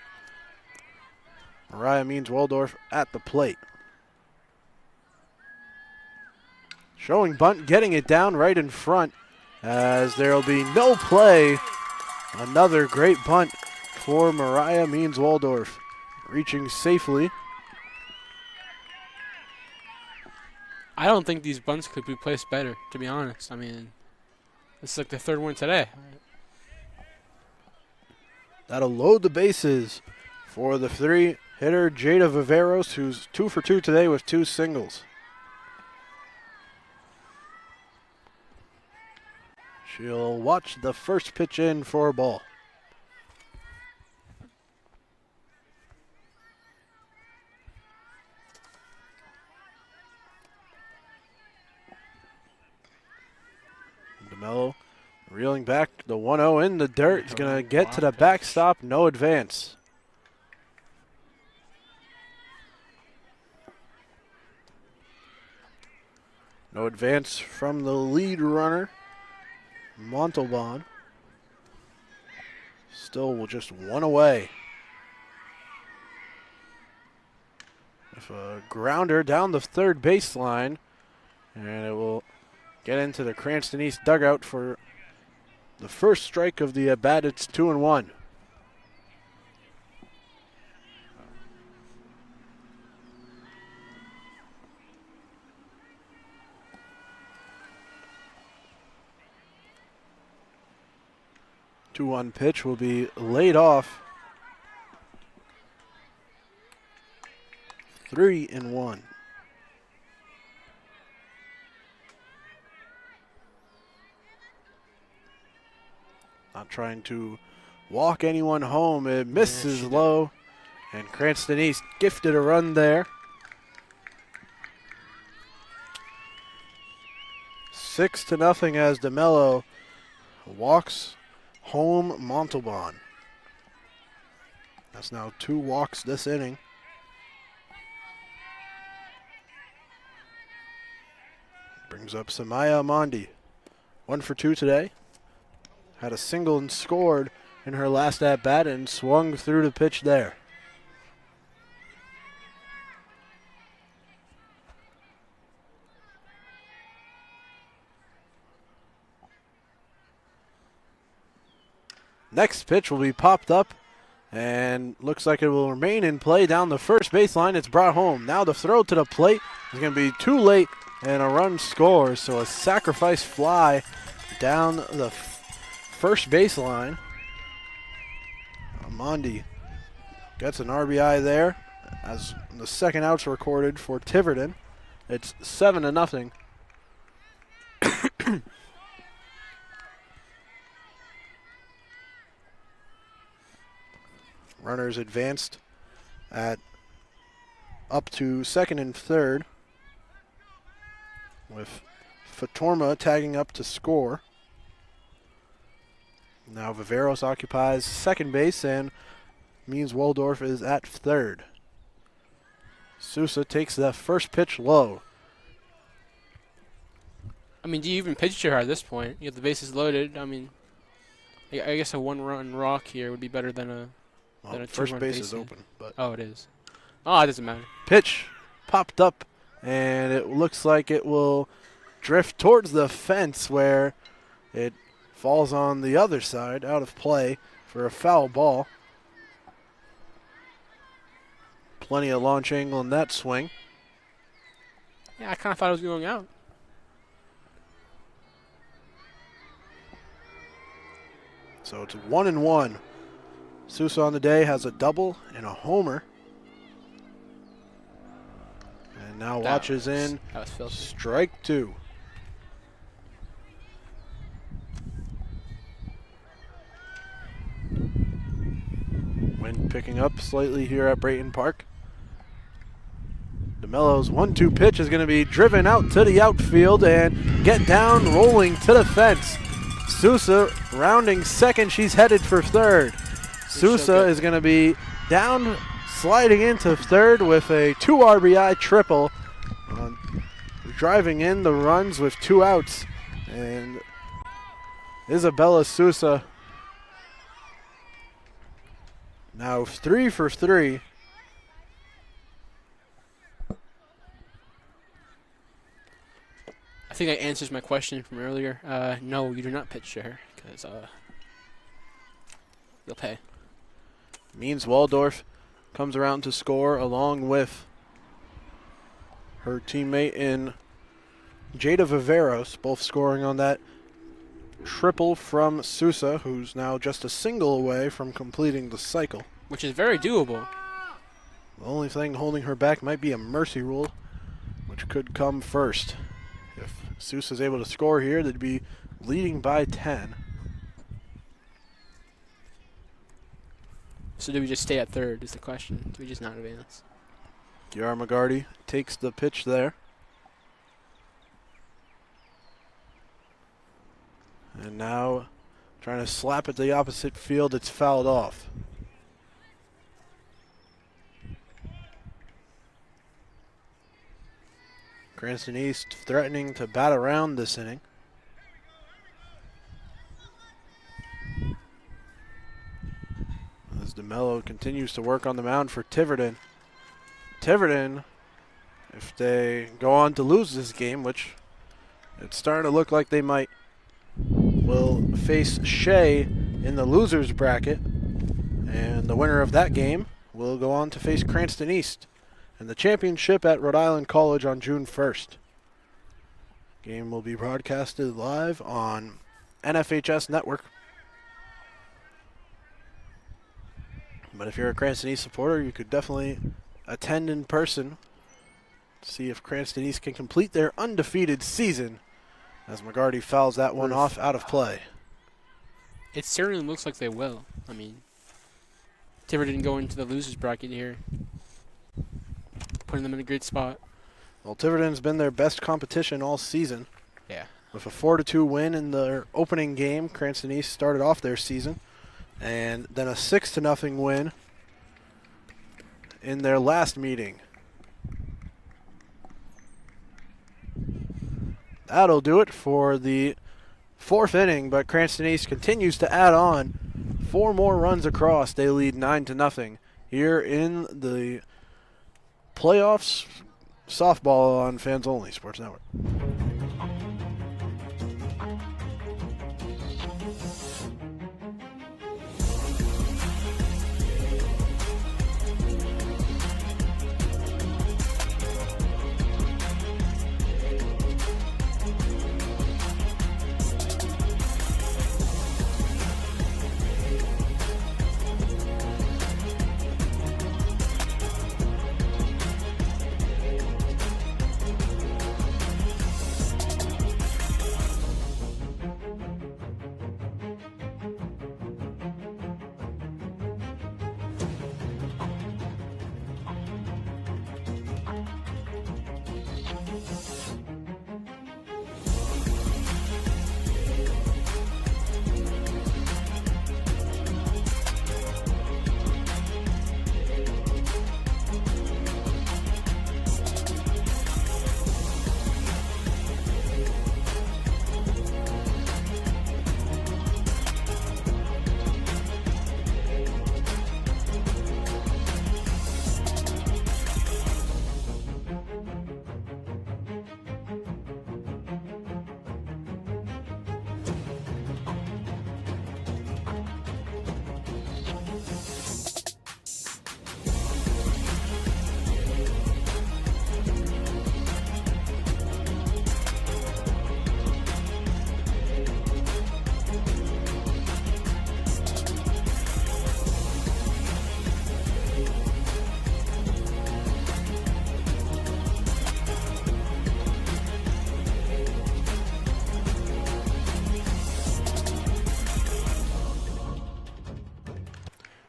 Speaker 1: Mariah Means-Waldorf at the plate. Showing bunt, getting it down right in front as there will be no play. Another great bunt for Mariah Means-Waldorf, reaching safely.
Speaker 2: I don't think these bunts could be placed better, to be honest. I mean, this is like the third one today.
Speaker 1: That'll load the bases for the three-hitter Jada Viveros, who's 2 for 2 today with 2 singles. She'll watch the first pitch in for a ball. DeMello reeling back, the 1-0 in the dirt. He's going to get to the backstop, no advance. No advance from the lead runner, Montalban. Still just one away. With a grounder down the third baseline, and it will get into the Cranston East dugout for the first strike of the at-bat. It's 2-1. 2-1 pitch will be laid off. 3-1. Not trying to walk anyone home. It misses low. And Cranston East gifted a run there. 6-0 as DeMello walks home Montalban. That's now 2 walks this inning. Brings up Samaya Amandi. 1 for 2 today. Had a single and scored in her last at-bat and swung through the pitch there. Next pitch will be popped up and looks like it will remain in play down the first baseline. It's brought home. Now the throw to the plate is going to be too late and a run scores. So a sacrifice fly down the first baseline. Amandi gets an RBI there as the second out's recorded for Tiverton. It's 7-0. Runners advanced at up to second and third, with Fatorma tagging up to score. Now Viveros occupies second base and means Waldorf is at third. Sousa takes the first pitch low.
Speaker 2: I mean, do you even pitch to her at this point? You have the bases loaded. I mean, I guess a 1-run rock here would be better than a
Speaker 1: first base is open. But
Speaker 2: oh, it is. Oh, it doesn't matter.
Speaker 1: Pitch popped up, and it looks like it will drift towards the fence where it falls on the other side, out of play for a foul ball. Plenty of launch angle in that swing.
Speaker 2: Yeah, I kind of thought it was going out.
Speaker 1: So it's 1-1. Sousa on the day has a double and a homer. And now watches in.
Speaker 2: That was filthy.
Speaker 1: Strike 2. Wind picking up slightly here at Brayton Park. DeMello's 1-2 pitch is going to be driven out to the outfield and get down, rolling to the fence. Sousa rounding second. She's headed for third. Sousa is going to be down, sliding into third with a 2 RBI triple. Driving in the runs with 2 outs. And Isabella Sousa now 3 for 3.
Speaker 2: I think that answers my question from earlier. No, you do not pitch to her because you'll pay.
Speaker 1: Means Waldorf comes around to score along with her teammate in Jada Viveros, both scoring on that triple from Sousa, who's now just a single away from completing the cycle.
Speaker 2: Which is very doable.
Speaker 1: The only thing holding her back might be a mercy rule, which could come first. If Sousa's able to score here, they'd be leading by 10.
Speaker 2: So do we just stay at third is the question. Do we just not advance?
Speaker 1: Kiara McGarty takes the pitch there. And now trying to slap at the opposite field. It's fouled off. Cranston East threatening to bat around this inning. As DeMello continues to work on the mound for Tiverton. Tiverton, if they go on to lose this game, which it's starting to look like they might, will face Shea in the losers bracket. And the winner of that game will go on to face Cranston East in the championship at Rhode Island College on June 1st. Game will be broadcasted live on NFHS Network. But if you're a Cranston East supporter, you could definitely attend in person to see if Cranston East can complete their undefeated season as McGarty fouls that one off out of play.
Speaker 2: It certainly looks like they will. I mean, Tiverton didn't go into the losers bracket here, putting them in a great spot.
Speaker 1: Well, Tiverton's been their best competition all season.
Speaker 2: Yeah.
Speaker 1: With a 4-2 win in their opening game, Cranston East started off their season, and then a 6-0 win in their last meeting. That'll do it for the fourth inning, but Cranston East continues to add on 4 more runs across. They lead 9-0 here in the playoffs softball on Fans Only Sports Network.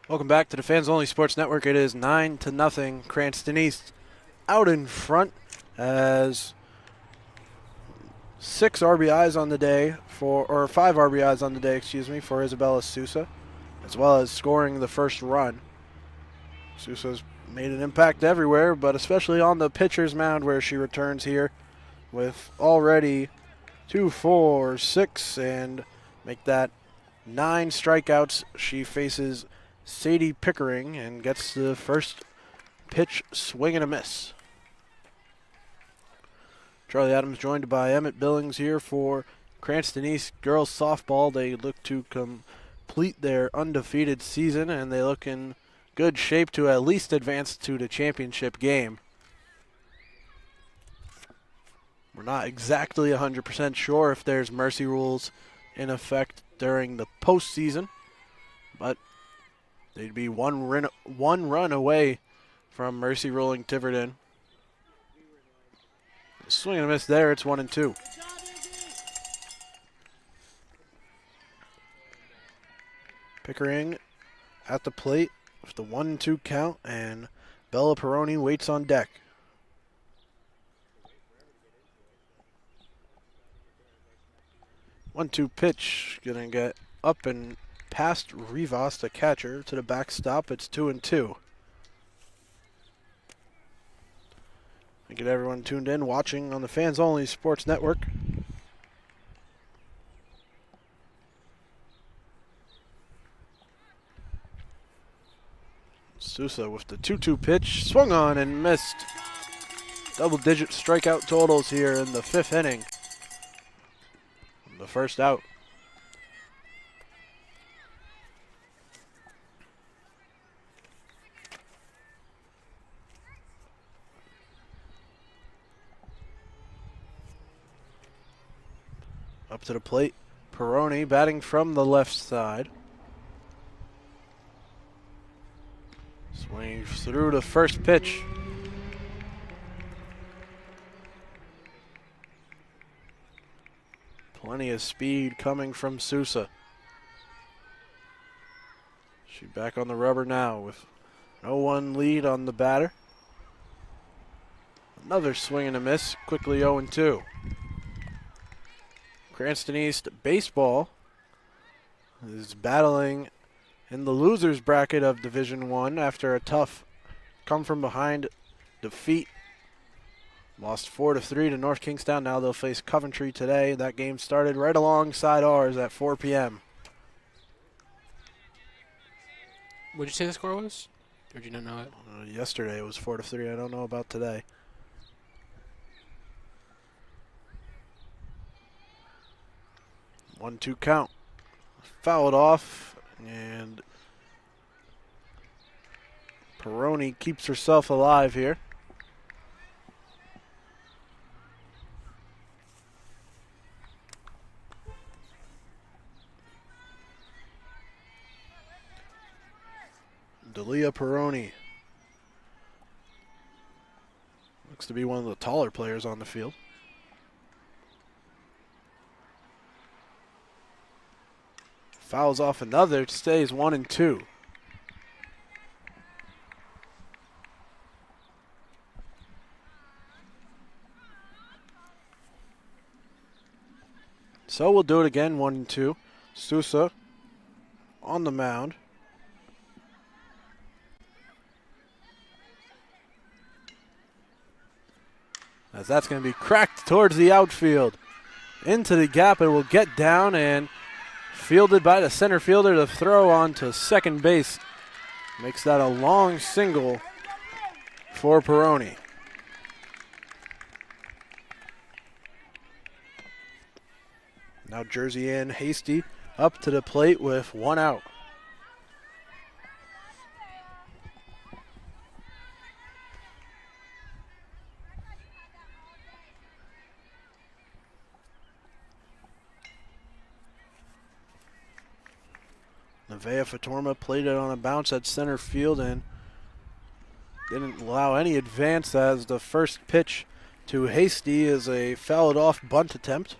Speaker 1: Welcome back to the Fans Only Sports Network. It is 9-0 Cranston East out in front as 5 RBIs on the day for Isabella Sousa, as well as scoring the first run. Sousa's made an impact everywhere, but especially on the pitcher's mound where she returns here with already 2, 4, 6, and make that 9 strikeouts. She faces Sadie Pickering and gets the first pitch swing and a miss. Charlie Adams joined by Emmett Billings here for Cranston East girls softball. They look to complete their undefeated season, and they look in good shape to at least advance to the championship game. We're not exactly 100% sure if there's mercy rules in effect during the postseason, but they'd be one run away from mercy ruling Tiverton. Swing and a miss there. It's 1-2. Pickering at the plate with the 1-2 count, and Bella Peroni waits on deck. One-two pitch, gonna get up and past Rivas, the catcher, to the backstop. It's 2-2. Thank you to everyone tuned in, watching on the Fans Only Sports Network. Sousa with the 2-2 pitch, swung on and missed. Double-digit strikeout totals here in the 5th inning. The first out. Up to the plate, Peroni batting from the left side. Swings through the first pitch. Plenty of speed coming from Sousa. She back on the rubber now with 0-1 lead on the batter. Another swing and a miss, quickly 0-2. Cranston East baseball is battling in the losers bracket of Division I after a tough come-from-behind defeat. Lost 4-3 to North Kingstown. Now they'll face Coventry today. That game started right alongside ours at 4 p.m.
Speaker 2: What did you say the score was? Or did you not know it?
Speaker 1: Yesterday it was 4-3. I don't know about today. One-two count. Fouled off, and Peroni keeps herself alive here. Delia Peroni looks to be one of the taller players on the field. Fouls off another, stays 1-2. So we'll do it again, 1-2. Sousa on the mound. As that's going to be cracked towards the outfield. Into the gap, it will get down and fielded by the center fielder to throw on to second base. Makes that a long single for Peroni. Now Jersey Ann Hasty up to the plate with one out. Nevaeh Fatorma played it on a bounce at center field and didn't allow any advance as the first pitch to Hasty is a fouled off bunt attempt.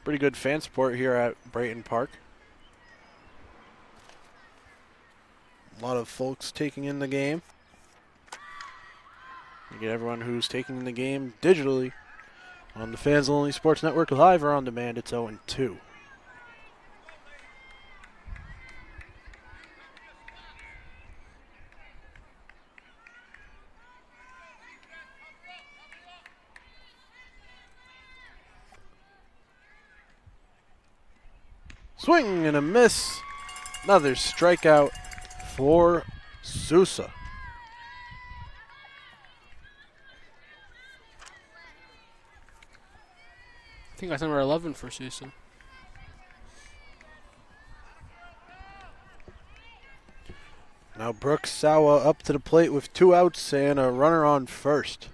Speaker 1: Pretty good fan support here at Brayton Park. A lot of folks taking in the game. You get everyone who's taking in the game digitally on the Fans Only Sports Network, live or on demand. It's 0-2. Swing and a miss. Another strikeout for Sousa.
Speaker 2: I think that's number 11 for Sousa.
Speaker 1: Now Brooks Sawa up to the plate with two outs and a runner on first.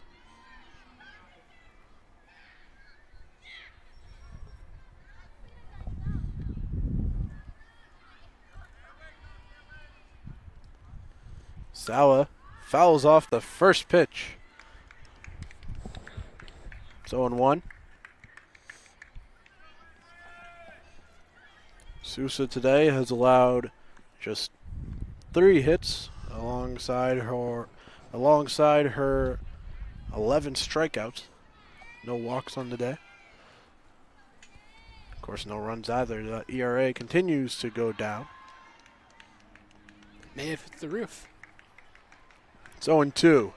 Speaker 1: Sawa fouls off the first pitch. It's 0-1. Sousa today has allowed just 3 hits alongside her 11 strikeouts. No walks on the day. Of course, no runs either. The ERA continues to go down.
Speaker 2: May have hit the roof.
Speaker 1: It's 0-2.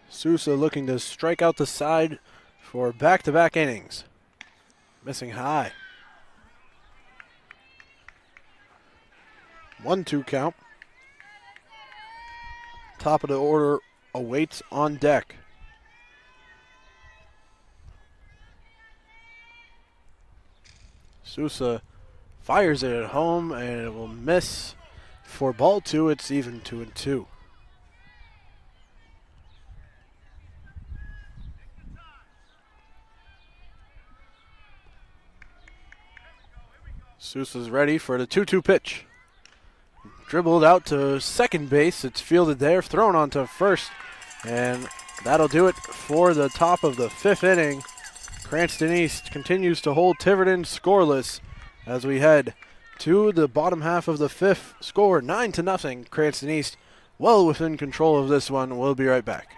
Speaker 1: Sousa looking to strike out the side for back-to-back innings. Missing high. 1-2 count. Top of the order awaits on deck. Sousa Fires it at home, and it will miss. For ball 2, it's even 2-2. Sousa's ready for the 2-2 pitch. Dribbled out to second base. It's fielded there, thrown onto first, and that'll do it for the top of the 5th inning. Cranston East continues to hold Tiverton scoreless as we head to the bottom half of the 5th. Score 9-0. Cranston East well within control of this one. We'll be right back.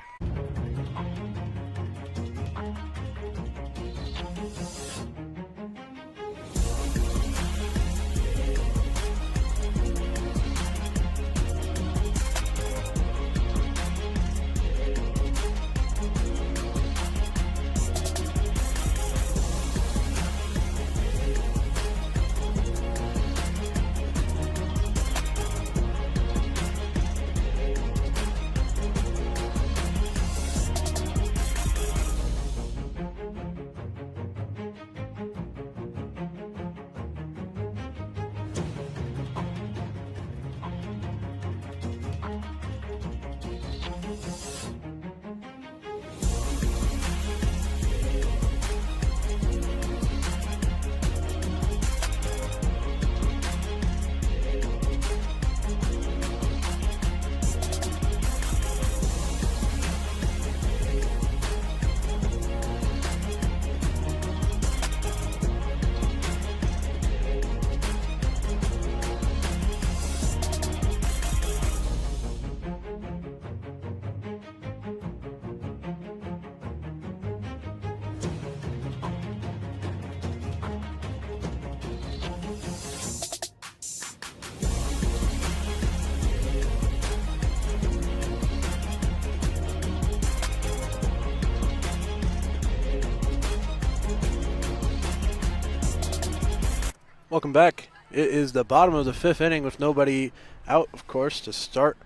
Speaker 1: Welcome back. It is the bottom of the 5th inning with nobody out, of course, to start,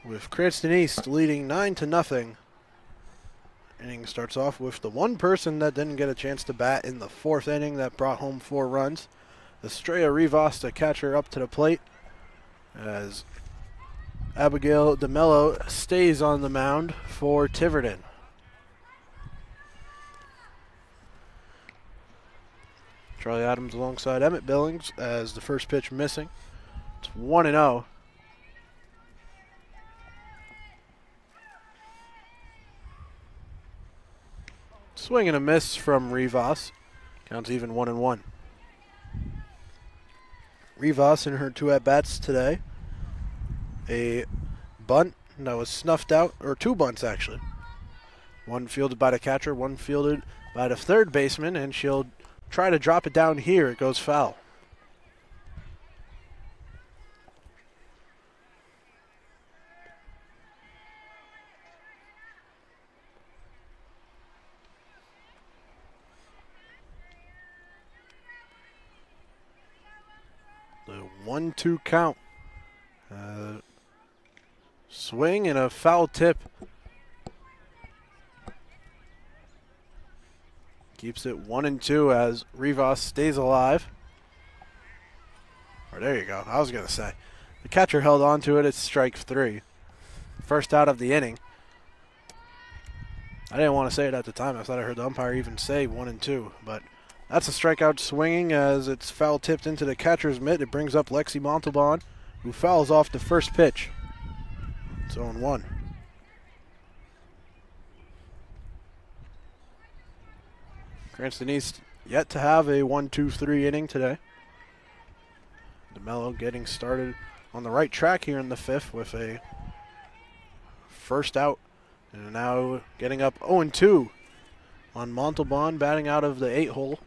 Speaker 1: with Cranston East leading 9-0. Inning starts off with the one person that didn't get a chance to bat in the 4th inning that brought home 4 runs. Estrella Rivas, the catcher, up to the plate as Abigail DeMello stays on the mound for Tiverton. Charlie Adams alongside Emmett Billings as the first pitch missing. It's 1-0. Swing and a miss from Rivas. Counts even 1-1. Rivas in her 2 at-bats today. A bunt that was snuffed out, or 2 bunts actually. One fielded by the catcher, one fielded by the third baseman, and she'll try to drop it down here. It goes foul. The 1-2 count. Swing and a foul tip. Keeps it 1-2 as Rivas stays alive. Or there you go. I was going to say. The catcher held on to it. It's strike 3. First out of the inning. I didn't want to say it at the time. I thought I heard the umpire even say 1-2. But that's a strikeout swinging as it's foul tipped into the catcher's mitt. It brings up Lexi Montalban, who fouls off the first pitch. It's 0-1. Cranston East yet to have a 1-2-3 inning today. DeMello getting started on the right track here in the 5th with a first out. And now getting up 0-2 on Montalban, batting out of the 8-hole.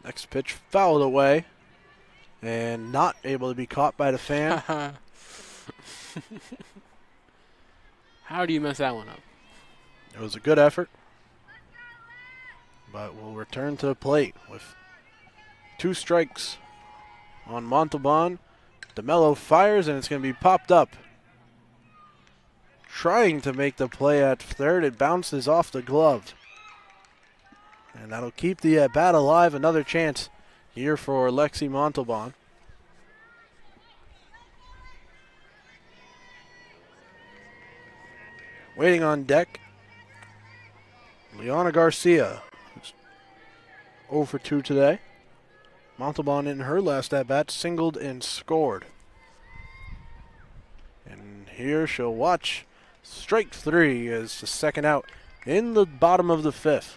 Speaker 1: Next pitch fouled away. And not able to be caught by the fan.
Speaker 2: How do you mess that one up?
Speaker 1: It was a good effort. But we'll return to the plate with 2 strikes on Montalban. DeMello fires, and it's going to be popped up. trying to make the play at third. It bounces off the glove. And that'll keep the bat alive. Another chance here for Lexi Montalban. Waiting on deck, Liana Garcia, 0 for 2 today. Montalban in her last at-bat singled and scored. And here she'll watch strike 3 as the second out in the bottom of the 5th.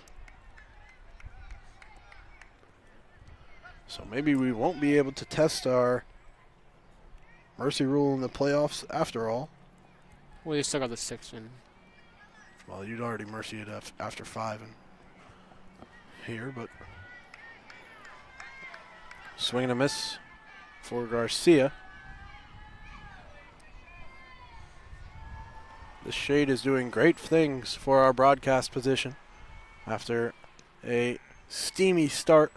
Speaker 1: So maybe we won't be able to test our mercy rule in the playoffs after all.
Speaker 2: Well, you still got the 6th inning.
Speaker 1: Well, you'd already mercy it after 5 and here, but swing and a miss for Garcia. The shade is doing great things for our broadcast position after a steamy start.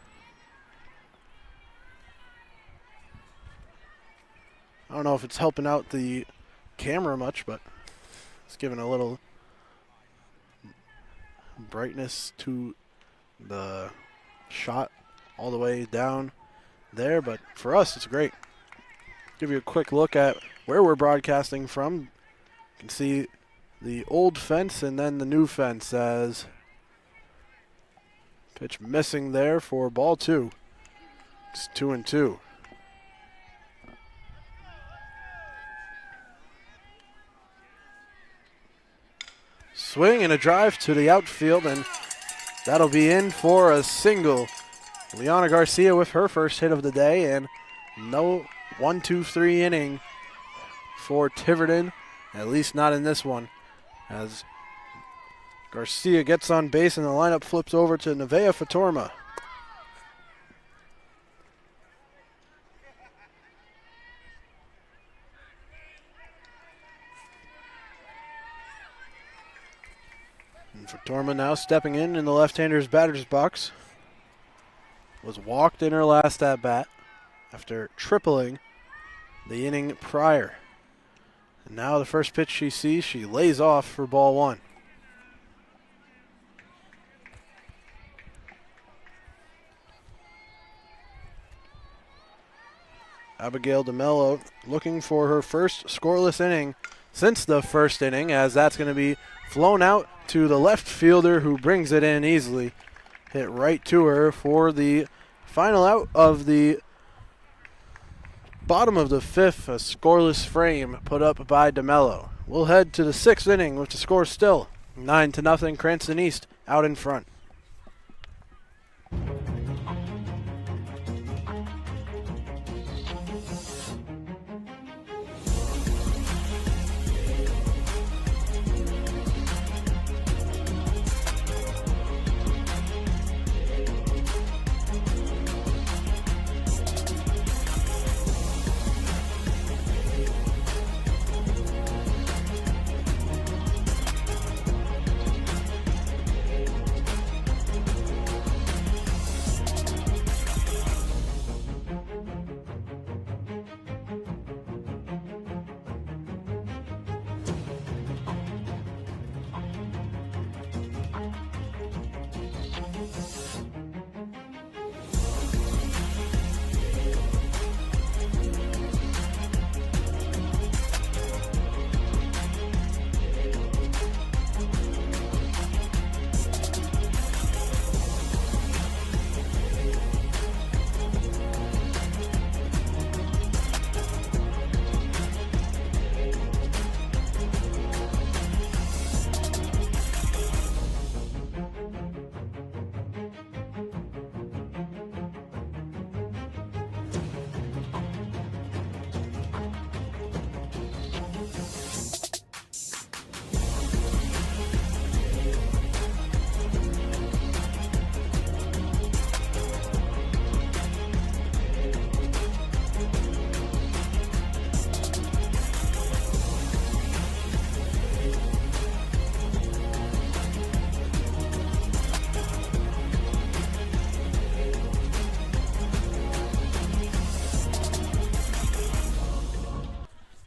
Speaker 1: I don't know if it's helping out the camera much, but it's giving a little brightness to the shot all the way down there, but for us it's great. Give you a quick look at where we're broadcasting from. You can see the old fence and then the new fence as pitch missing there for ball 2. It's 2-2. Swing and a drive to the outfield, and that'll be in for a single. Liana Garcia with her first hit of the day, and no 1-2-3 inning for Tiverton, at least not in this one, as Garcia gets on base and the lineup flips over to Nevaeh Fatorma. And Fatorma now stepping in the left-hander's batter's box. Was walked in her last at-bat after tripling the inning prior. And now the first pitch she sees, she lays off for ball 1. Abigail DeMello looking for her first scoreless inning since the first inning, as that's going to be flown out to the left fielder who brings it in easily. Hit right to her for the final out of the bottom of the 5th, a scoreless frame put up by DeMello. We'll head to the 6th inning with the score still 9-0, Cranston East out in front.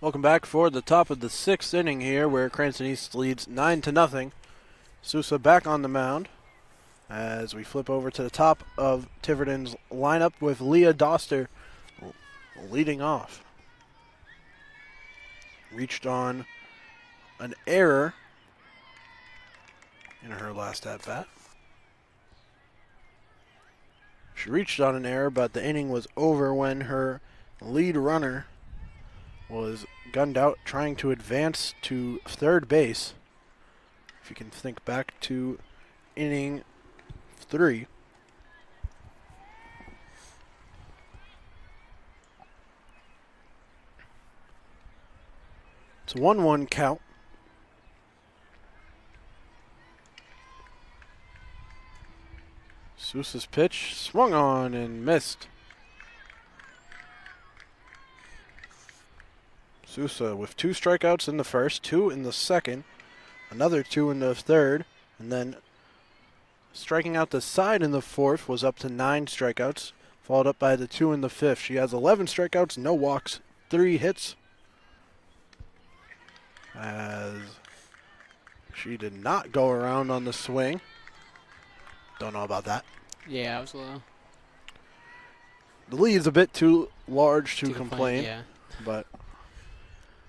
Speaker 1: Welcome back for the top of the 6th inning here, where Cranston East leads 9-0. Sousa back on the mound as we flip over to the top of Tiverton's lineup with Leah Doster leading off. Reached on an error in her last at-bat. She reached on an error, but the inning was over when her lead runner was gunned out trying to advance to third base. If you can think back to inning 3. It's a 1-1 count. Sousa's pitch swung on and missed. Sousa with 2 strikeouts in the first, 2 in the second, another 2 in the third, and then striking out the side in the fourth was up to 9 strikeouts, followed up by the 2 in the fifth. She has 11 strikeouts, no walks, 3 hits, as she did not go around on the swing. Don't know about that.
Speaker 2: Yeah, I was a little.
Speaker 1: The lead's a bit too large to complain,
Speaker 2: yeah.
Speaker 1: but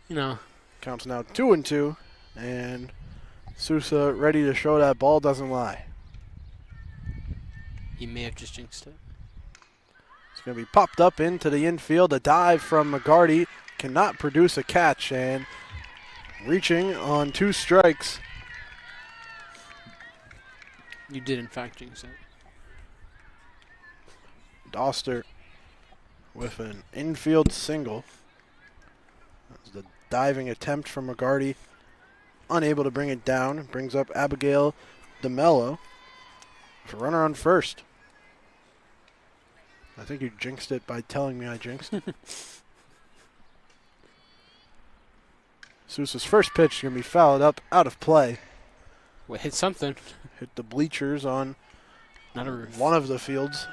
Speaker 2: You know,
Speaker 1: counts now 2-2, and Sousa ready to show that ball doesn't lie.
Speaker 2: he may have just jinxed it.
Speaker 1: It's going to be popped up into the infield. A dive from McGarty cannot produce a catch, and reaching on 2 strikes.
Speaker 2: You did, in fact, jinx it.
Speaker 1: Doster with an infield single. That was the diving attempt from McGarty. Unable to bring it down. Brings up Abigail DeMello for runner on first. I think you jinxed it by telling me I jinxed it. Sousa's first pitch is going to be fouled up, out of play.
Speaker 2: Well, hit something.
Speaker 1: Hit the bleachers on
Speaker 2: Not a roof.
Speaker 1: one of the fields.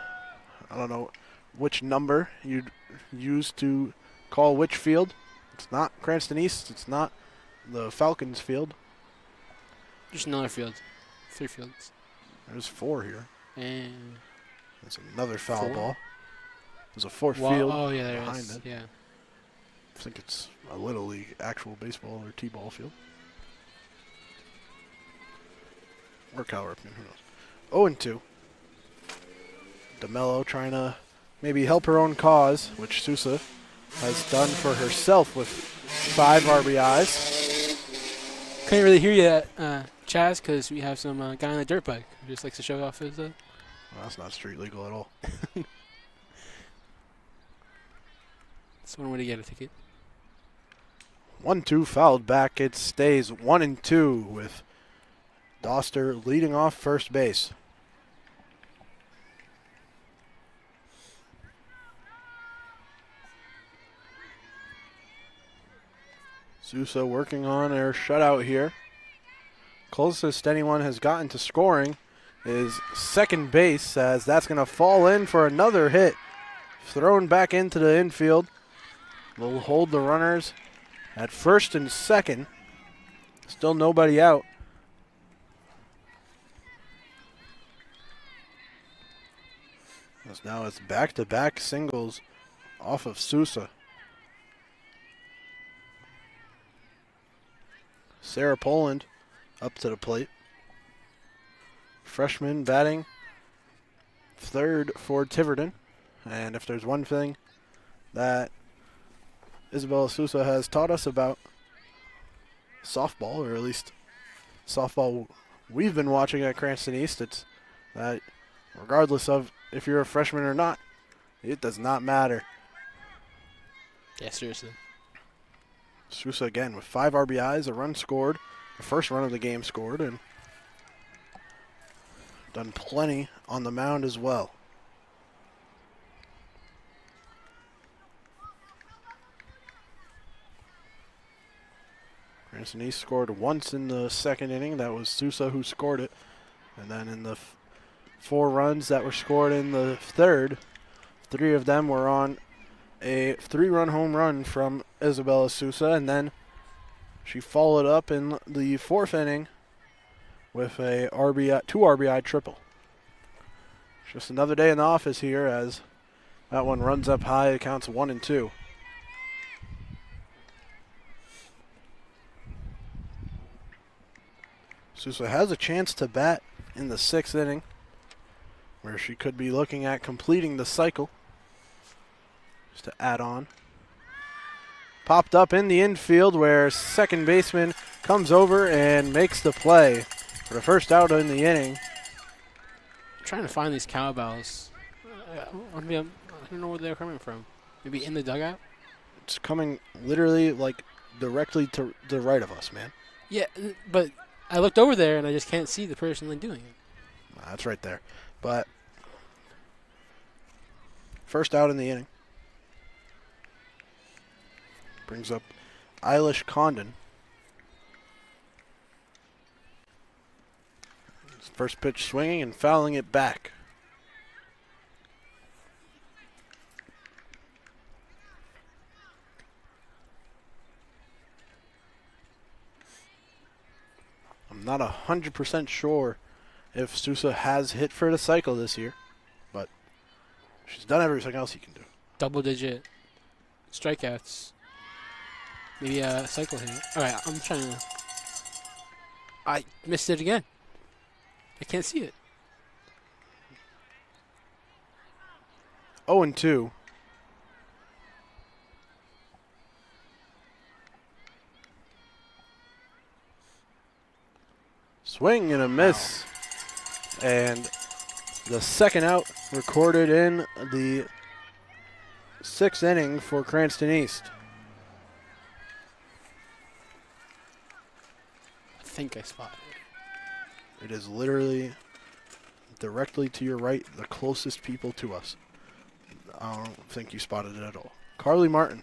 Speaker 1: I don't know which number you'd use to call which field. It's not Cranston East. It's not the Falcons field.
Speaker 2: Just another field. 3 fields.
Speaker 1: There's 4 here.
Speaker 2: And
Speaker 1: That's another foul
Speaker 2: 4?
Speaker 1: ball. There's a 4th
Speaker 2: Well,
Speaker 1: field
Speaker 2: oh, yeah, there
Speaker 1: behind
Speaker 2: is.
Speaker 1: it.
Speaker 2: Yeah.
Speaker 1: I think it's a Little League actual baseball or T-ball field. Or Cal Ripken, who knows. 0-2. DeMello trying to maybe help her own cause, which Sousa has done for herself with 5 RBIs.
Speaker 2: Couldn't really hear you, Chaz, because we have some guy on a dirt bike who just likes to show off his.
Speaker 1: Well, that's not street legal at all.
Speaker 2: That's one way to get a ticket.
Speaker 1: 1-2 fouled back. It stays 1-2 with Doster leading off first base. Sousa working on her shutout here. Closest anyone has gotten to scoring is second base, as that's going to fall in for another hit. Thrown back into the infield. Will hold the runners at first and second. Still nobody out. As now it's back-to-back singles off of Sousa. Sarah Poland up to the plate. Freshman batting third for Tiverton. And if there's one thing that Isabella Sousa has taught us about softball, or at least softball we've been watching at Cranston East, it's that regardless of if you're a freshman or not, it does not matter.
Speaker 2: Yeah, seriously.
Speaker 1: Sousa again with 5 RBIs, a run scored, the first run of the game scored, and done plenty on the mound as well. Cranston East scored once in the second inning. That was Sousa who scored it. And then in the 4 runs that were scored in the third, 3 of them were on a 3-run home run from Isabella Sousa, and then she followed up in the 4th inning with a two RBI triple. Just another day in the office here as that one runs up high. It counts 1-2. Sousa has a chance to bat in the 6th inning, where she could be looking at completing the cycle. Just to add on. Popped up in the infield where second baseman comes over and makes the play for the first out in the inning.
Speaker 2: I'm trying to find these cowbells. I don't know where they're coming from. Maybe in the dugout?
Speaker 1: It's coming literally like directly to the right of us, man.
Speaker 2: Yeah, but I looked over there and I just can't see the person like doing it.
Speaker 1: That's right there. But first out in the inning. Brings up Eilish Condon. First pitch swinging and fouling it back. I'm not 100% sure if Sousa has hit for the cycle this year, but she's done everything else he can do.
Speaker 2: Double-digit strikeouts. Maybe a cycle hit. All right, I'm trying to. I missed it again. I can't see it.
Speaker 1: 0-2. Swing and a miss. Wow. And the second out recorded in the 6th inning for Cranston East.
Speaker 2: I think I spotted it.
Speaker 1: It is literally directly to your right, the closest people to us. I don't think you spotted it at all. Carly Martin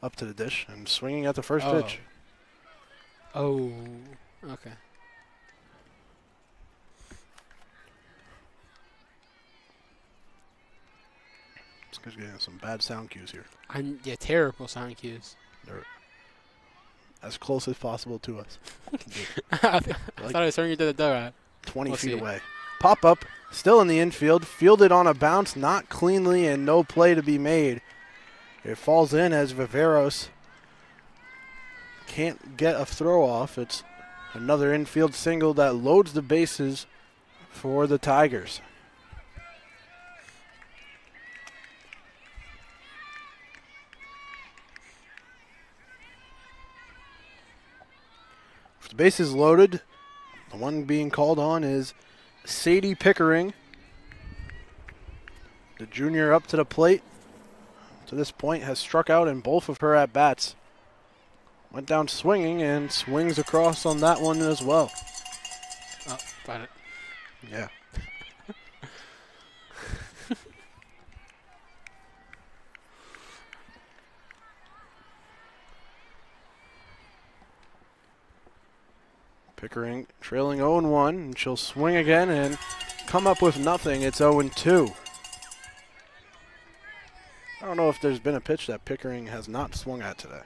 Speaker 1: up to the dish and swinging at the first pitch.
Speaker 2: Oh, okay.
Speaker 1: It's because getting some bad sound cues here.
Speaker 2: Yeah, terrible sound cues.
Speaker 1: They're as close as possible to us.
Speaker 2: I thought I was turning you to the dugout.
Speaker 1: 20 feet away. Pop up, still in the infield, fielded on a bounce, not cleanly, and no play to be made. It falls in as Viveros can't get a throw off. It's another infield single that loads the bases for the Tigers. With the bases loaded, the one being called on is Sadie Pickering. The junior up to the plate. To this point has struck out in both of her at-bats. Went down swinging and swings across on that one as well.
Speaker 2: Oh, got it.
Speaker 1: Yeah. Pickering trailing 0-1, and she'll swing again and come up with nothing. It's 0-2. I don't know if there's been a pitch that Pickering has not swung at today.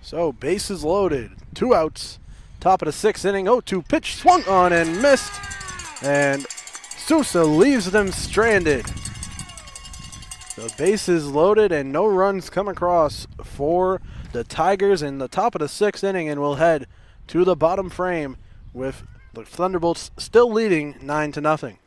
Speaker 1: So bases loaded, 2 outs, top of the 6th inning. 0-2 pitch swung on and missed, and Sousa leaves them stranded. The bases loaded and no runs come across for the Tigers in the top of the 6th inning, and we'll head to the bottom frame with the Thunderbolts still leading 9-0.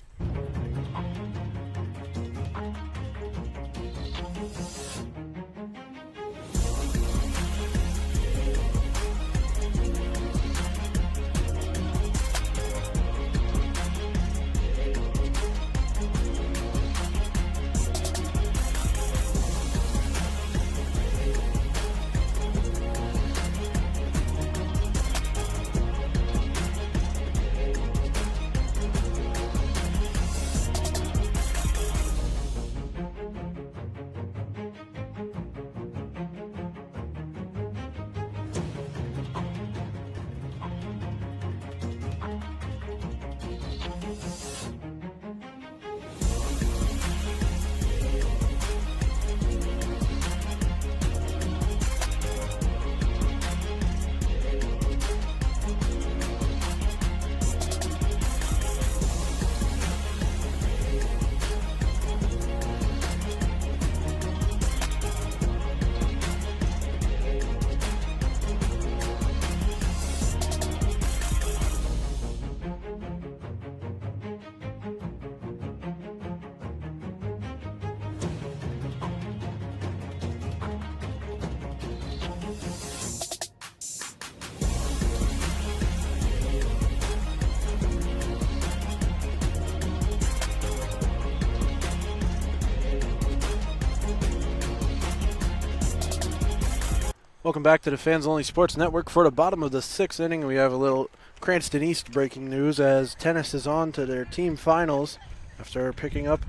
Speaker 1: Welcome back to the Fans Only Sports Network. For the bottom of the 6th inning, we have a little Cranston East breaking news as tennis is on to their team finals after picking up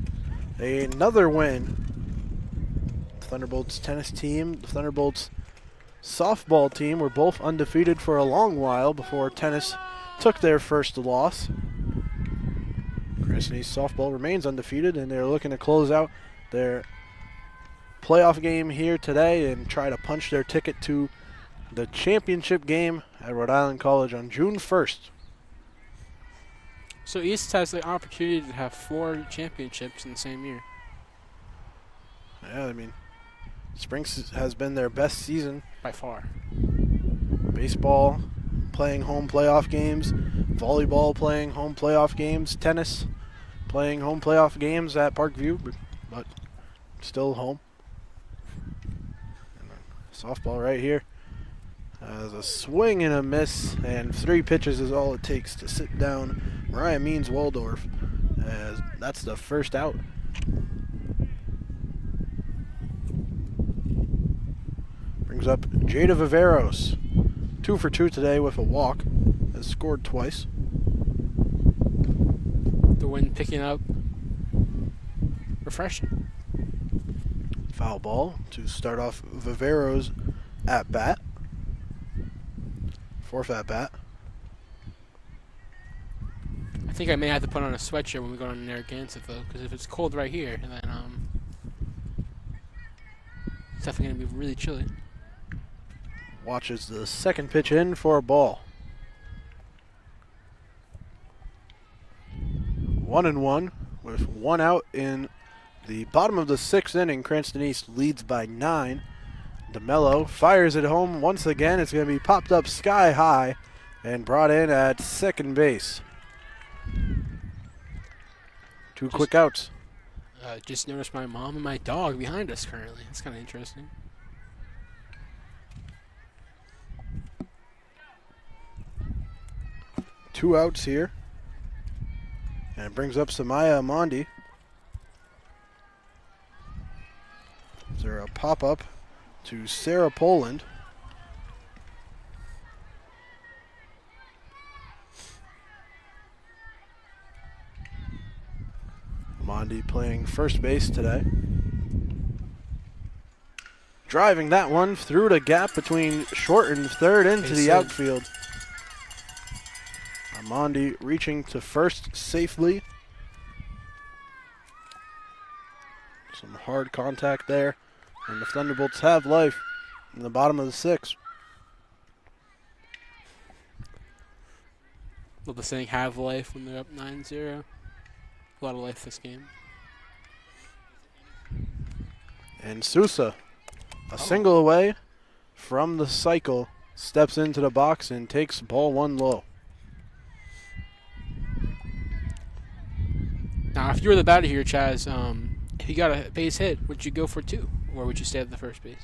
Speaker 1: another win. The Thunderbolts tennis team, the Thunderbolts softball team were both undefeated for a long while before tennis took their first loss. Cranston East softball remains undefeated, and they're looking to close out their playoff game here today and try to punch their ticket to the championship game at Rhode Island College on June 1st.
Speaker 2: So East has the opportunity to have 4 championships in the same year.
Speaker 1: Yeah, I mean, spring has been their best season.
Speaker 2: By far.
Speaker 1: Baseball playing home playoff games, volleyball playing home playoff games, tennis playing home playoff games at Parkview, but still home. Softball right here has a swing and a miss, and 3 pitches is all it takes to sit down Mariah Means-Waldorf, as that's the first out. Brings up Jada Viveros, 2 for 2 today with a walk, has scored twice.
Speaker 2: The wind picking up, refreshing.
Speaker 1: Foul ball to start off Viveros at bat. 4th at bat.
Speaker 2: I think I may have to put on a sweatshirt when we go on Narragansett, though, because if it's cold right here, then it's definitely going to be really chilly.
Speaker 1: Watches the second pitch in for a ball. 1-1 with 1 out in the bottom of the 6th inning. Cranston East leads by 9. DeMello fires it home once again. It's going to be popped up sky high and brought in at second base. 2 quick outs.
Speaker 2: Just noticed my mom and my dog behind us currently. That's kind of interesting.
Speaker 1: Two outs here. And it brings up Samaya Amandi. Is there a pop-up to Sarah Poland? Amandi playing first base today. Driving that one through the gap between short and third into the outfield. Amandi reaching to first safely. Some hard contact there. And the Thunderbolts have life in the bottom of the 6th.
Speaker 2: Well, the saying, have life when they're up 9-0. A lot of life this game.
Speaker 1: And Sousa, a single away from the cycle, steps into the box and takes ball 1 low.
Speaker 2: Now, if you were the batter here, Chaz, if you got a base hit, would you go for 2? Or would you stay at the first base?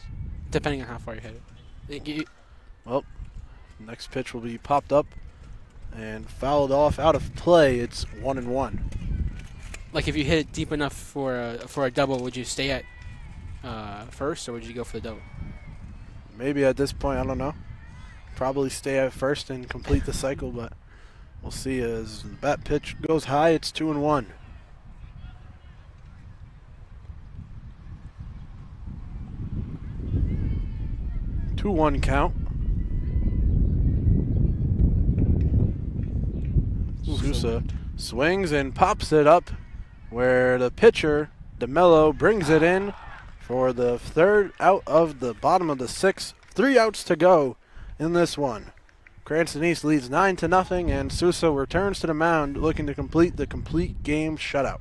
Speaker 2: Depending on how far you hit it.
Speaker 1: Well, next pitch will be popped up and fouled off out of play. It's 1-1.
Speaker 2: Like if you hit it deep enough for a double, would you stay at first, or would you go for the double?
Speaker 1: Maybe at this point, I don't know. Probably stay at first and complete the cycle, but we'll see. As the bat pitch goes high, it's 2-1. 2-1 count. Sousa swings and pops it up where the pitcher, DeMello, brings it in for the 3rd out of the bottom of the 6th. 3 outs to go in this one. Cranston East leads 9-0, and Sousa returns to the mound looking to complete the complete game shutout.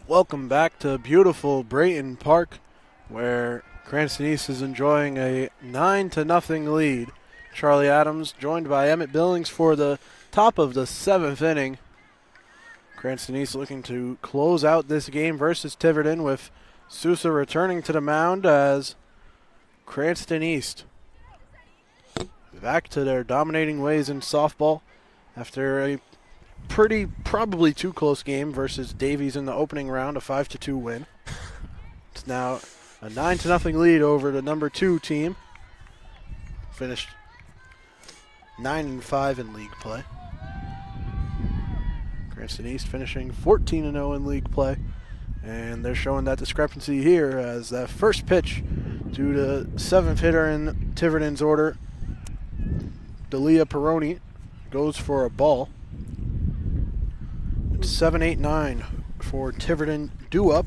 Speaker 1: Welcome back to beautiful Brayton Park, where Cranston East is enjoying a 9-0 lead. Charlie Adams joined by Emmett Billings for the top of the 7th inning. Cranston East looking to close out this game versus Tiverton, with Sousa returning to the mound as Cranston East back to their dominating ways in softball after a probably too close game versus Davies in the opening round, a 5-2 win. It's now a 9-0 lead over the number 2 team. Finished 9-5 in league play. Cranston East finishing 14-0 in league play. And they're showing that discrepancy here as that first pitch to the 7th hitter in Tiverton's order, Delia Peroni, goes for a ball. It's 7-8-9 for Tiverton due up.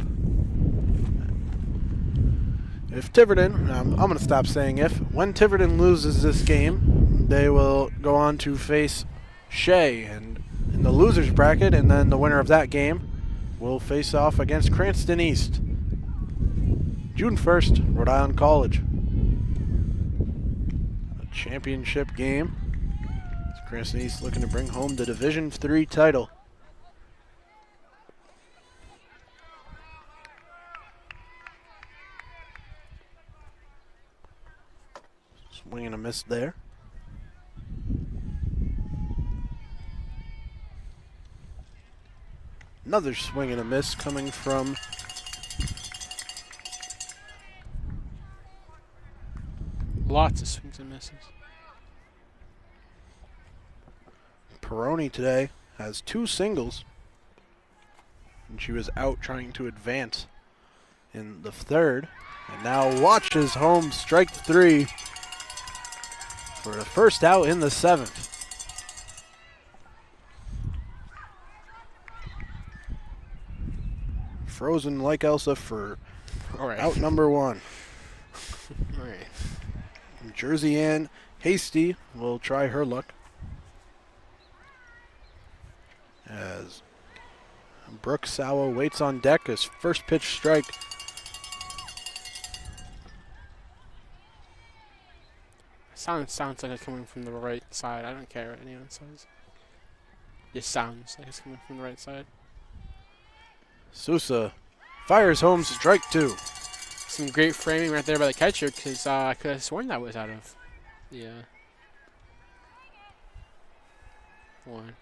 Speaker 1: If Tiverton, I'm going to stop saying if, when Tiverton loses this game, they will go on to face Shea and in the losers bracket, and then the winner of that game will face off against Cranston East. June 1st, Rhode Island College. A championship game. Cranston East looking to bring home the Division III title. Swing and a miss there. Another swing and a miss coming from
Speaker 2: Lots of swings and misses.
Speaker 1: Peroni today has 2 singles, and she was out trying to advance in the 3rd, and now watches home strike 3 for the first out in the 7th. Frozen like Elsa for out number 1.
Speaker 2: All right.
Speaker 1: Jersey Ann Hasty will try her luck as Brooke Sawa waits on deck as first pitch strike.
Speaker 2: Sounds like it's coming from the right side. I don't care what anyone says. It sounds like it's coming from the right side.
Speaker 1: Sousa fires home strike 2.
Speaker 2: Some great framing right there by the catcher, because I could have sworn that was out of the one.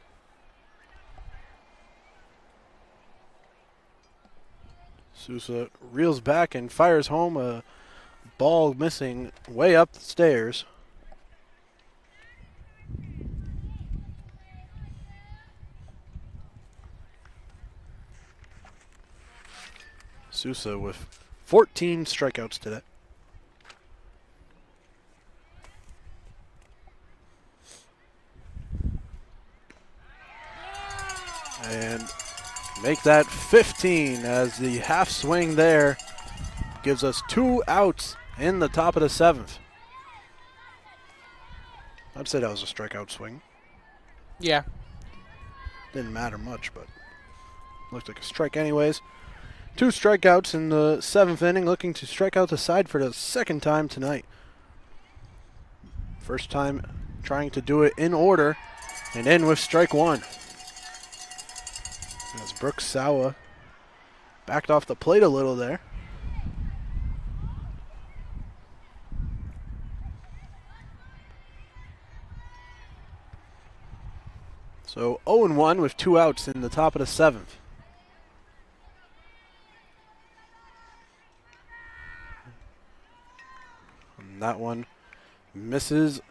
Speaker 1: Sousa reels back and fires home a ball missing way up the stairs. Sousa with 14 strikeouts today. And make that 15 as the half swing there gives us 2 outs in the top of the 7th. I'd say that was a strikeout swing.
Speaker 2: Yeah.
Speaker 1: Didn't matter much, but looked like a strike anyways. 2 strikeouts in the 7th inning, looking to strike out the side for the 2nd time tonight. First time trying to do it in order, and in with strike 1. As Brooke Sawa backed off the plate a little there. So 0-1 with 2 outs in the top of the 7th. And that one misses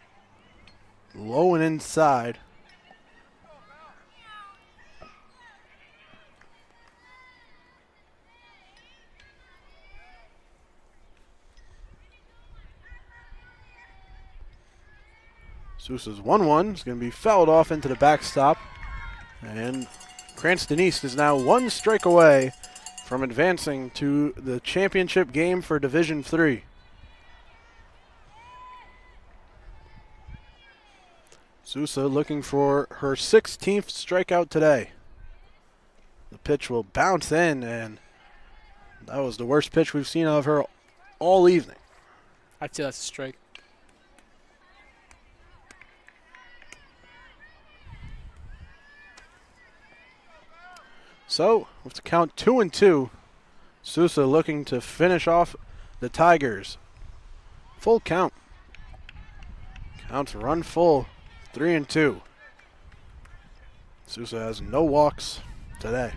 Speaker 1: low and inside. Sousa's 1-1 is going to be fouled off into the backstop. And Cranston East is now 1 strike away from advancing to the championship game for Division III. Sousa looking for her 16th strikeout today. The pitch will bounce in, and that was the worst pitch we've seen of her all evening.
Speaker 2: I'd say that's a strike.
Speaker 1: So, with the count 2-2, Sousa looking to finish off the Tigers. Full count. Counts run full, 3-2. Sousa has no walks today.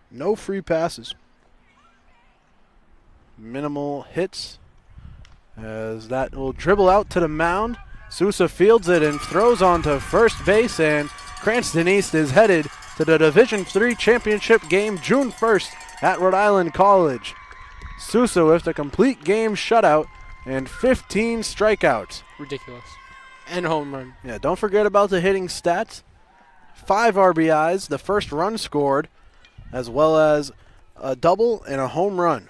Speaker 1: No free passes. Minimal hits as that will dribble out to the mound. Sousa fields it and throws onto first base, and Cranston East is headed to the Division III championship game June 1st at Rhode Island College. Sousa with a complete game shutout and 15 strikeouts.
Speaker 2: Ridiculous. And a home run.
Speaker 1: Yeah, don't forget about the hitting stats. 5 RBIs, the first run scored, as well as a double and a home run.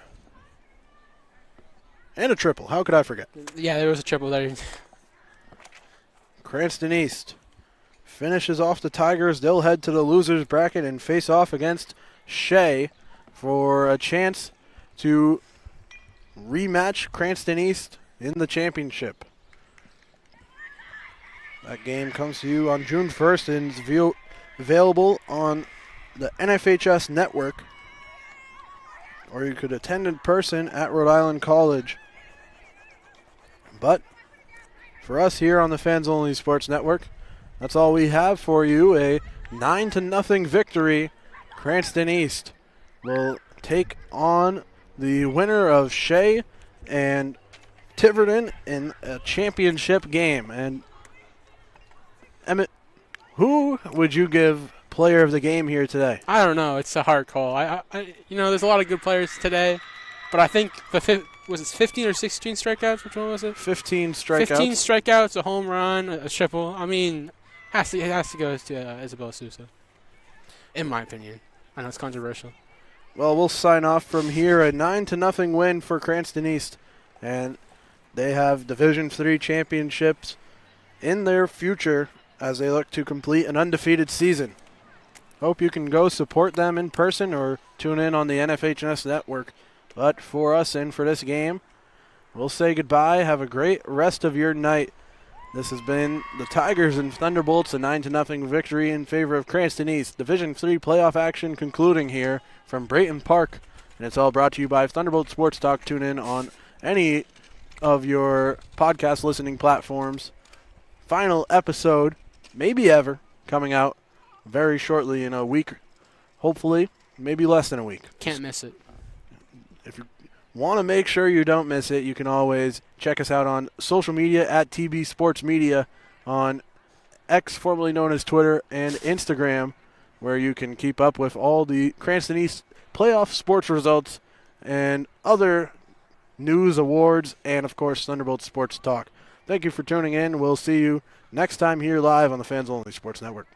Speaker 1: And a triple. How could I forget?
Speaker 2: Yeah, there was a triple there.
Speaker 1: Cranston East finishes off the Tigers. They'll head to the losers bracket and face off against Shea for a chance to rematch Cranston East in the championship. That game comes to you on June 1st and is available on the NFHS network, or you could attend in person at Rhode Island College. But for us here on the Fans Only Sports Network, that's all we have for you. A 9-0 victory. Cranston East will take on the winner of Shea and Tiverton in a championship game. And Emmett, who would you give player of the game here today?
Speaker 2: I don't know. It's a hard call. There's a lot of good players today, but I think was it 15 or 16 strikeouts? Which one was it?
Speaker 1: 15 strikeouts.
Speaker 2: 15 strikeouts, a home run, a triple. I mean, it has to go to Isabella Sousa, in my opinion. I know it's controversial.
Speaker 1: Well, we'll sign off from here. A 9-0 win for Cranston East, and they have Division III championships in their future as they look to complete an undefeated season. Hope you can go support them in person or tune in on the NFHS network. But for us and for this game, we'll say goodbye. Have a great rest of your night. This has been the Tigers and Thunderbolts, a 9-0 victory in favor of Cranston East. Division III playoff action concluding here from Brayton Park. And it's all brought to you by Thunderbolt Sports Talk. Tune in on any of your podcast listening platforms. Final episode, maybe ever, coming out very shortly in a week. Hopefully, maybe less than a week.
Speaker 2: Can't miss it.
Speaker 1: If you want to make sure you don't miss it, you can always check us out on social media at TB Sports Media on X, formerly known as Twitter, and Instagram, where you can keep up with all the Cranston East playoff sports results and other news, awards, and, of course, Thunderbolt Sports Talk. Thank you for tuning in. We'll see you next time here live on the Fans Only Sports Network.